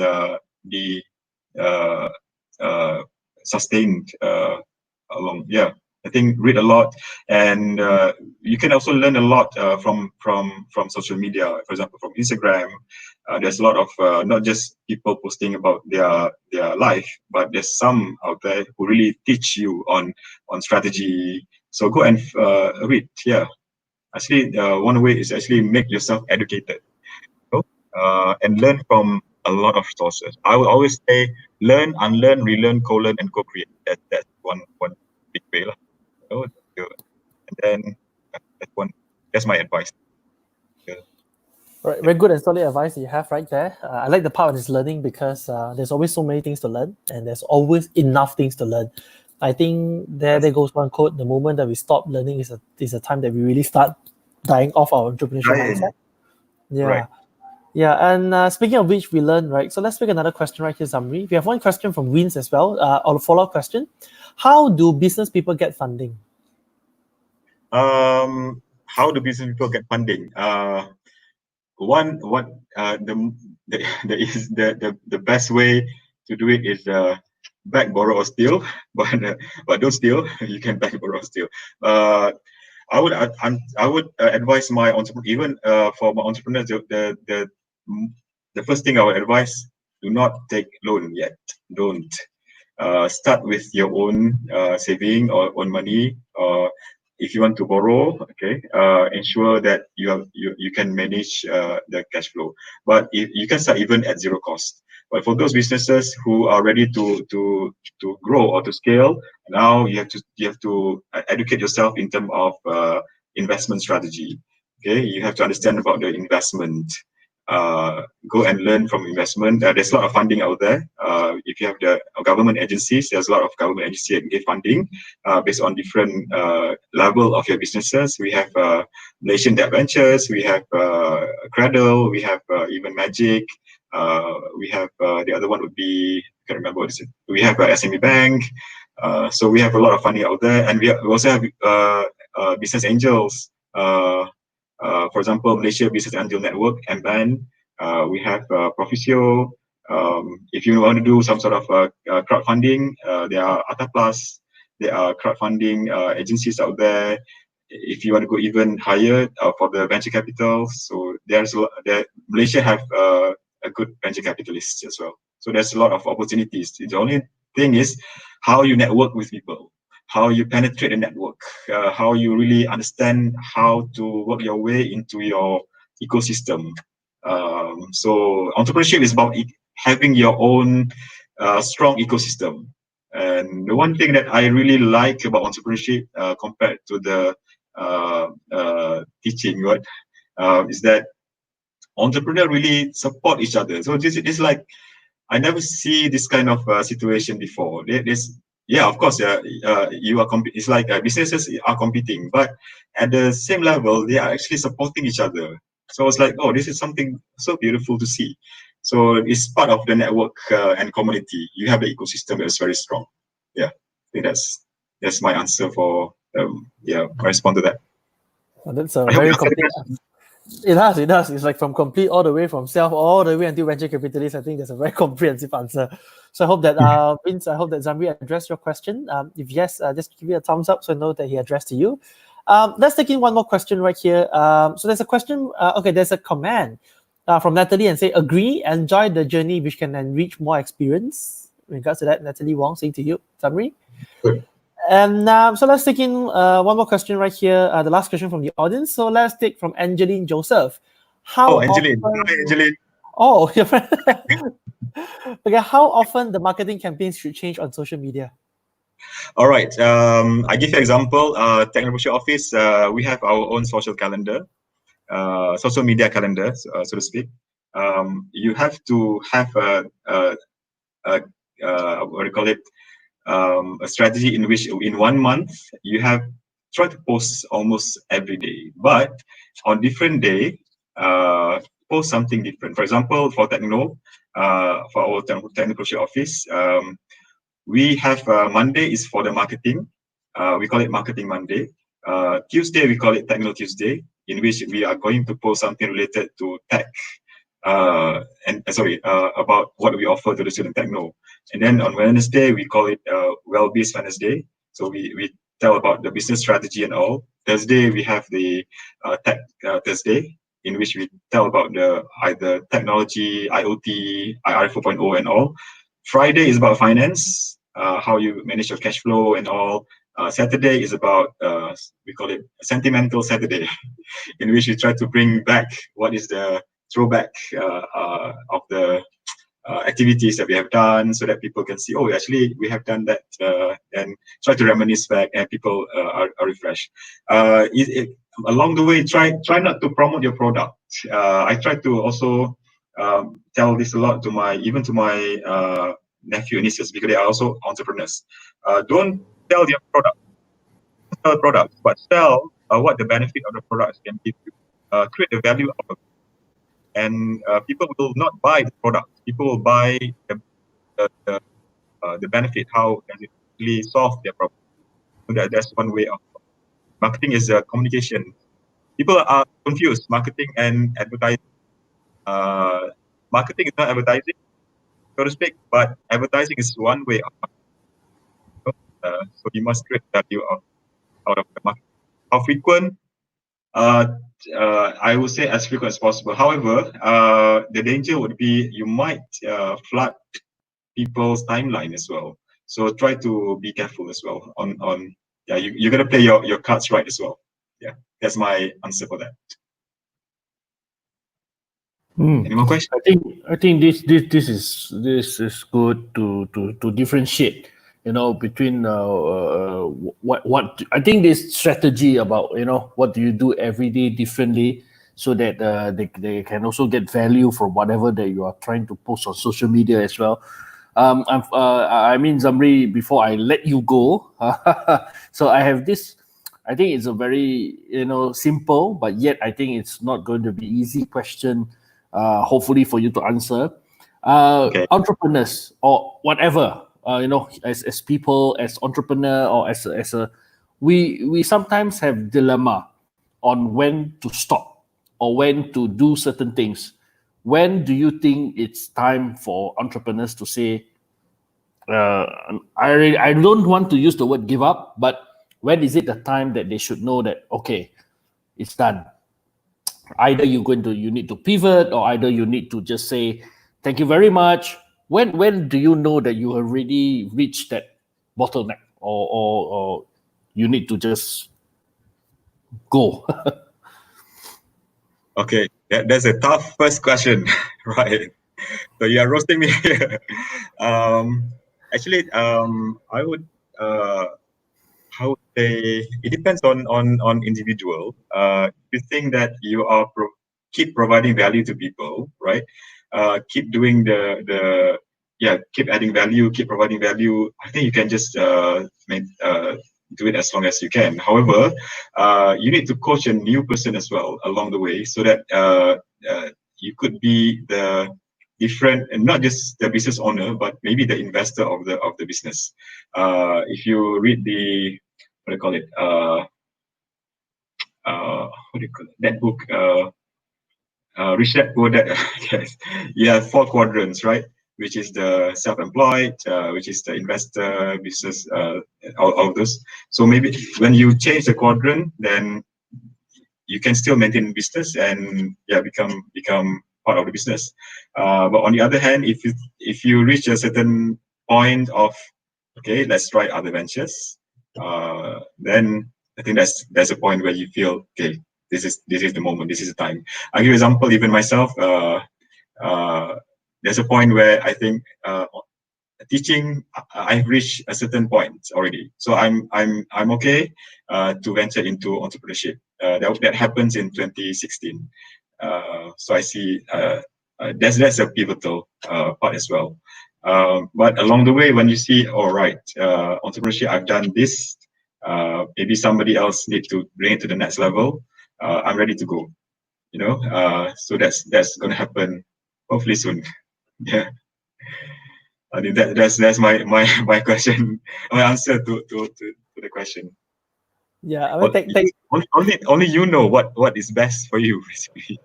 be uh, uh, sustained along. Yeah, I think read a lot, and you can also learn a lot from social media. For example, from Instagram, there's a lot of not just people posting about their life, but there's some out there who really teach you on strategy. So go and read. Yeah, actually, one way is actually make yourself educated, you know, and learn from a lot of sources. I would always say learn, unlearn, relearn, co-learn, and co-create. That's one big way, lah. You know, and then that's my advice. Yeah. Right, very good and solid advice you have right there. I like the part of this learning because there's always so many things to learn, and there's always enough things to learn. I think there goes one quote: the moment that we stop learning is a time that we really start dying off our entrepreneurial Right. mindset. Yeah. Right. Yeah, and speaking of which, we learn, right? So let's pick another question right here, Zamri. We have one question from Wins as well, or a follow-up question. How do business people get funding? How do business people get funding? One, what the the best way to do it is beg, borrow, or steal. But don't steal. You can beg, borrow, or steal. I would advise my entrepreneur, even for my entrepreneurs, the first thing I would advise: do not take loan yet. Don't start with your own saving or own money. Or if you want to borrow, okay, ensure that you can manage the cash flow. But if you can start even at zero cost. But for those businesses who are ready to grow or to scale, now you have to educate yourself in terms of investment strategy. Okay, you have to understand about the investment. Go and learn from investment. There's a lot of funding out there. If you have the government agencies, there's a lot of government agencies that give funding based on different level of your businesses. We have Malaysian Debt Ventures, we have Cradle, we have even Magic. We have the other one would be, I can't remember what is it. We have SME Bank. So we have a lot of funding out there, and we also have business angels. For example, Malaysia Business Angel Network, MBAN. We have Proficio. If you want to do some sort of crowdfunding, there are Ataplus. There are crowdfunding agencies out there. If you want to go even higher for the venture capital, so Malaysia have a good venture capitalists as well. So there's a lot of opportunities. The only thing is how you network with people, how you penetrate the network, how you really understand how to work your way into your ecosystem. So entrepreneurship is about having your own strong ecosystem. And the one thing that I really like about entrepreneurship compared to the teaching, right, is that entrepreneurs really support each other. So this is like, I never see this kind of situation before. Yeah, of course, you are it's like businesses are competing, but at the same level, they are actually supporting each other. So it's like, oh, this is something so beautiful to see. So it's part of the network and community. You have the ecosystem that's very strong. Yeah, I think that's my answer for my response to that. Well, that's a I hope very you answered the complete. question. It does. It's like from complete all the way from self all the way until venture capitalist. I think that's a very comprehensive answer. So I hope that Vince, I hope that Zamri addressed your question. If yes, just give me a thumbs up so I know that he addressed to you. Let's take in one more question right here. So there's a question. There's a comment from Natalie and say, agree, enjoy the journey which can enrich more experience. In regards to that, Natalie Wong saying to you, Zamri. Good. And so let's take in one more question right here. The last question from the audience. So let's take from Angeline Joseph. Angeline. Hi, Angeline. Oh, your friend. Okay, how often the marketing campaigns should change on social media? All right. I give you an example. Technology Office, we have our own social calendar, social media calendar, so to speak. You have to have what do you call it? A strategy in which in 1 month you have tried to post almost every day, but on different day, post something different. For example, for for our technology office, we have Monday is for the marketing. We call it Marketing Monday. Tuesday, we call it Techno Tuesday, in which we are going to post something related to tech. About what we offer to the student techno. And then on Wednesday, we call it Well-Biz Wednesday. So we tell about the business strategy and all. Thursday, we have the Tech Thursday, in which we tell about the either technology, IoT, IR 4.0 and all. Friday is about finance, how you manage your cash flow and all. Saturday is about, we call it Sentimental Saturday, in which we try to bring back what is the throwback of the activities that we have done, so that people can see, oh, actually we have done that, and try to reminisce back, and people are refreshed. Along the way, try not to promote your product. I try to also tell this a lot to my nephew and nieces, because they are also entrepreneurs. Don't tell your product, but tell what the benefit of the product can give you. Create the value of it. and people will not buy the product. People will buy the benefit. How does it really solve their problem? So that's one way of marketing is communication. People are confused marketing and advertising. Marketing is not advertising, so to speak, but advertising is one way of marketing. So you must create value out of the market. How frequent? I would say as frequent as possible. However, the danger would be you might flood people's timeline as well. So try to be careful as well on yeah, you're gonna play your cards right as well. Yeah, that's my answer for that. Any more questions? I think this is good to differentiate, between what I think this strategy about what do you do every day differently, so that they can also get value from whatever that you are trying to post on social media as well. I mean, Zamri, before I let you go, so I have this. I think it's a very simple, but yet I think it's not going to be easy question. Hopefully for you to answer. Okay. Entrepreneurs or whatever, as people, as entrepreneur, or as a we sometimes have dilemma on when to stop or when to do certain things. When do you think it's time for entrepreneurs to say, I don't want to use the word give up, but when is it the time that they should know that, okay, it's done? Either you need to pivot, or either you need to just say thank you very much. When do you know that you have already reached that bottleneck, or you need to just go? Okay, that's a tough first question, right? So you are roasting me here. Actually, I would how would say it depends on individual. If you think that you are keep providing value to people, right? Keep doing the yeah, keep adding value, keep providing value. I think you can just do it as long as you can. However, you need to coach a new person as well along the way, so that you could be the different, and not just the business owner, but maybe the investor of the business. If you read the what do you call it? What do you call it? That book, Rich Dad Poor Dad. Yes, you have 4 quadrants, right? Which is the self-employed, which is the investor, business, all those. So maybe when you change the quadrant, then you can still maintain business and become part of the business. But on the other hand, if you reach a certain point of, okay, let's try other ventures, then I think that's a point where you feel, okay, this is the moment, this is the time. I'll give you an example. Even myself, there's a point where I think teaching, I've reached a certain point already, so I'm okay to venture into entrepreneurship. That happens in 2016. So I see that's a pivotal part as well. But along the way, when you see, all right, entrepreneurship, I've done this. Maybe somebody else need to bring it to the next level. I'm ready to go. So that's going to happen hopefully soon. Yeah. I think that's my question, my answer to the question. Yeah, I mean, Only you know what is best for you, basically.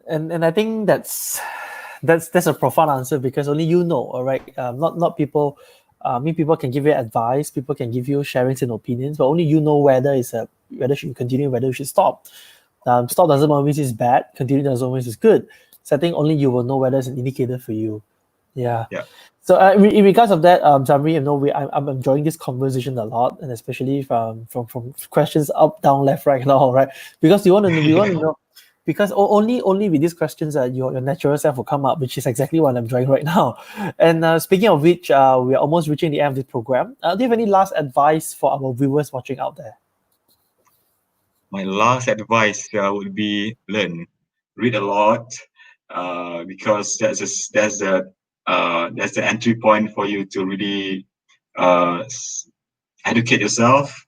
and I think that's a profound answer, because only you know, all right. Not people. I mean, people can give you advice, people can give you sharings and opinions, but only you know whether you should continue, whether you should stop. Stop doesn't always is bad. Continue doesn't always is good. So I think only you will know whether it's an indicator for you. Yeah. Yeah. So in regards of that, Jamri, I'm enjoying this conversation a lot, and especially from questions up, down, left, right, and all, right? Because we want to know, because only with these questions your natural self will come up, which is exactly what I'm doing right now. And speaking of which, we are almost reaching the end of this program. Do you have any last advice for our viewers watching out there? My last advice would be read a lot, because that's the entry point for you to really educate yourself,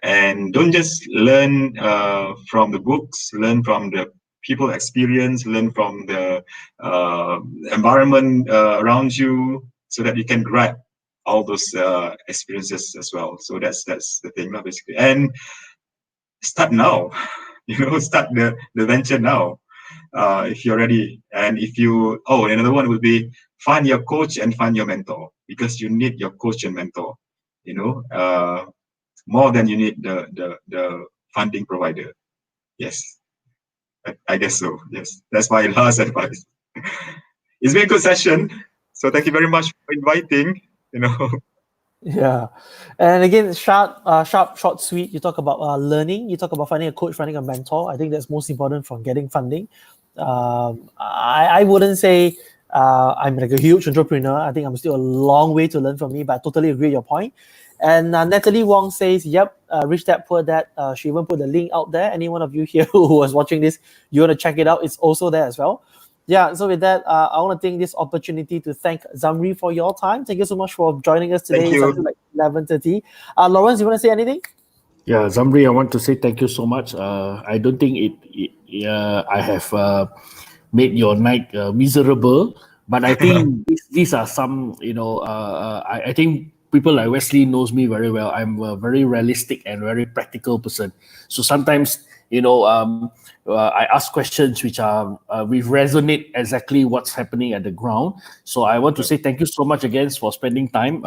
and don't just learn from the books, learn from the people experience, learn from the the environment around you, so that you can grab all those experiences as well. So that's the thing, basically. And start now, start the venture now, if you're ready. And if you, another one would be find your coach and find your mentor, because you need your coach and mentor, more than you need the funding provider. Yes, I guess so. Yes, that's my last advice. It's been a good session, so thank you very much for inviting. Yeah, and again, sharp, short, sweet. You talk about learning. You talk about finding a coach, finding a mentor. I think that's most important from getting funding. I wouldn't say I'm like a huge entrepreneur. I think I'm still a long way to learn from me, but I totally agree with your point. And Natalie Wong says, "Yep, Rich Dad Poor Dad." She even put the link out there. Any one of you here who was watching this, you want to check it out? It's also there as well. Yeah, so with that, I want to take this opportunity to thank Zamri for your time. Thank you so much for joining us today. Thank you. It's until like 11:30. Lawrence, you want to say anything? Yeah, Zamri, I want to say thank you so much. I don't think I have made your night miserable, but I think these are some, I think people like Wesley knows me very well. I'm a very realistic and very practical person. So sometimes, I ask questions which resonate exactly what's happening at the ground. So I want to say thank you so much again for spending time.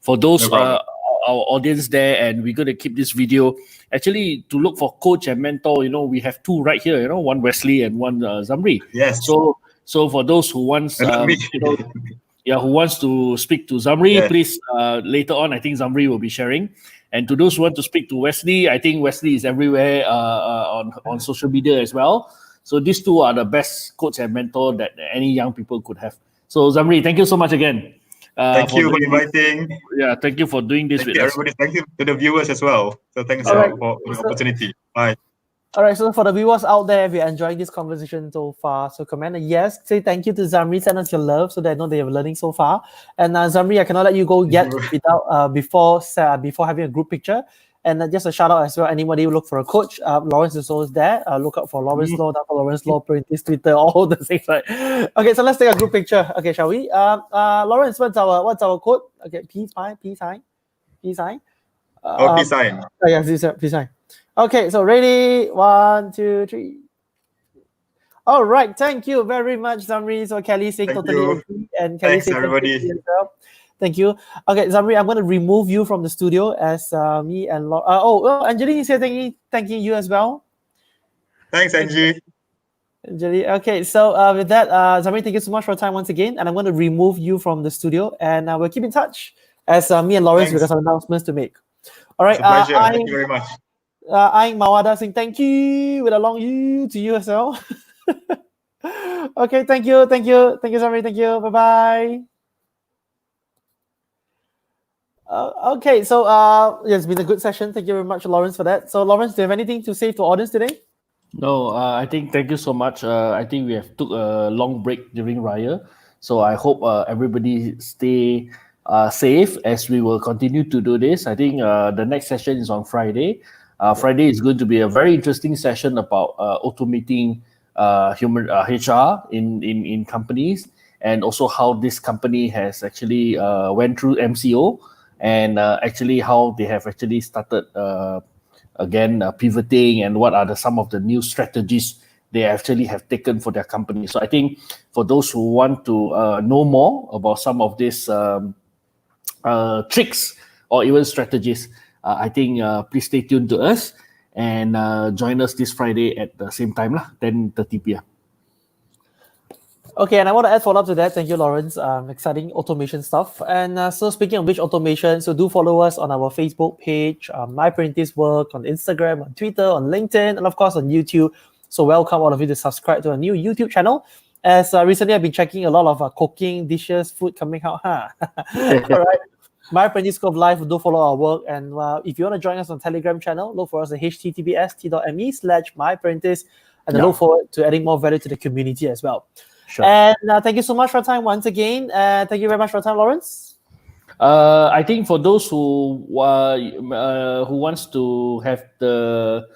For those our audience there, and we're going to keep this video actually to look for coach and mentor. We have two right here, one Wesley and one Zamri. Yes. So for those who wants who wants to speak to Zamri, please later on I think Zamri will be sharing. And to those who want to speak to Wesley, I think Wesley is everywhere on social media as well. So these two are the best coach and mentor that any young people could have. So Zamri, thank you so much again. Thank you for inviting. Yeah, thank you for doing this with us. Everybody. Thank you to the viewers as well. So thanks for the opportunity. Bye. All right, so for the viewers out there, if you're enjoying this conversation so far, so comment a yes. Say thank you to Zamri. Send us your love so that I know they are learning so far. And Zamri, I cannot let you go yet without before having a group picture. And just a shout out as well. Anybody who look for a coach, Lawrence is always there. Look out for Lawrence Law, for Lawrence Law, Prentice, Twitter, all the things. Right? Okay, so let's take a group picture. Okay, shall we? Lawrence, what's our quote? Okay, peace sign. Peace sign. Yes, peace sign. Okay, so ready? 1, 2, 3. All right, thank you very much, Zamri. So Kelly saying totally agree, and Kelly Thanks, everybody. Thank you. Okay, Zamri, I'm going to remove you from the studio as me and Anjali is here thanking you as well. Thanks, Angie. Anjali. Okay, so with that, Zamri, thank you so much for your time once again, and I'm going to remove you from the studio, and we'll keep in touch as me and Lawrence because of announcements to make. All right, it's a pleasure. Thank you very much. I'm Mawada saying thank you with a long U to you as well. Okay, thank you, Zamri, thank you, bye. Okay, so it's been a good session. Thank you very much, Lawrence, for that. So, Lawrence, do you have anything to say to the audience today? No, I think thank you so much. I think we have took a long break during Raya, so I hope everybody stay safe as we will continue to do this. I think the next session is on Friday. Friday is going to be a very interesting session about automating human HR in companies, and also how this company has actually went through MCO, and actually how they have actually started pivoting, and what are some of the new strategies they actually have taken for their company. So I think for those who want to know more about some of these tricks or even strategies, I think please stay tuned to us and join us this Friday at the same time, 10:30 p.m. Okay, and I want to add follow-up to that. Thank you, Lawrence. Exciting automation stuff. And so speaking of which automation, so do follow us on our Facebook page, My Prentice Work, on Instagram, on Twitter, on LinkedIn, and of course on YouTube. So welcome all of you to subscribe to our new YouTube channel. As recently I've been checking a lot of cooking, dishes, food coming out. All right. My Apprentice School of Life, do follow our work. And if you want to join us on Telegram channel, look for us at https://t.me/myapprentice. And I look forward to adding more value to the community as well. Sure. And thank you so much for your time once again. Thank you very much for your time, Lawrence. I think for those who wants to have the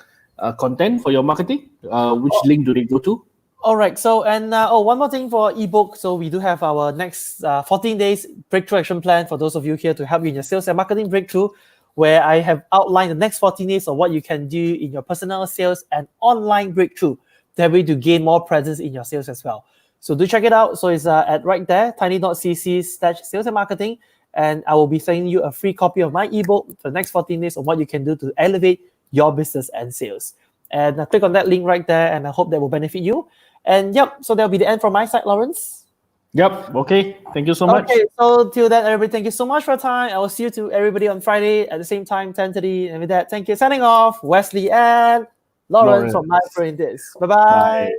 content for your marketing, which link do they go to? All right. So, and one more thing for ebook. So we do have our next 14 days breakthrough action plan for those of you here to help you in your sales and marketing breakthrough, where I have outlined the next 14 days of what you can do in your personal sales and online breakthrough to help you to gain more presence in your sales as well. So do check it out. So it's at right there, tiny.cc/sales and marketing. And I will be sending you a free copy of my ebook for the next 14 days of what you can do to elevate your business and sales. And click on that link right there, and I hope that will benefit you. And yep, so that'll be the end from my side, Lawrence. Yep. Okay. Thank you so much. Okay, so till then, everybody, thank you so much for your time. I will see you to everybody on Friday at the same time, 10:30. And with that, thank you. Signing off, Wesley and Lawrence from My Brain This. Bye-bye. Bye.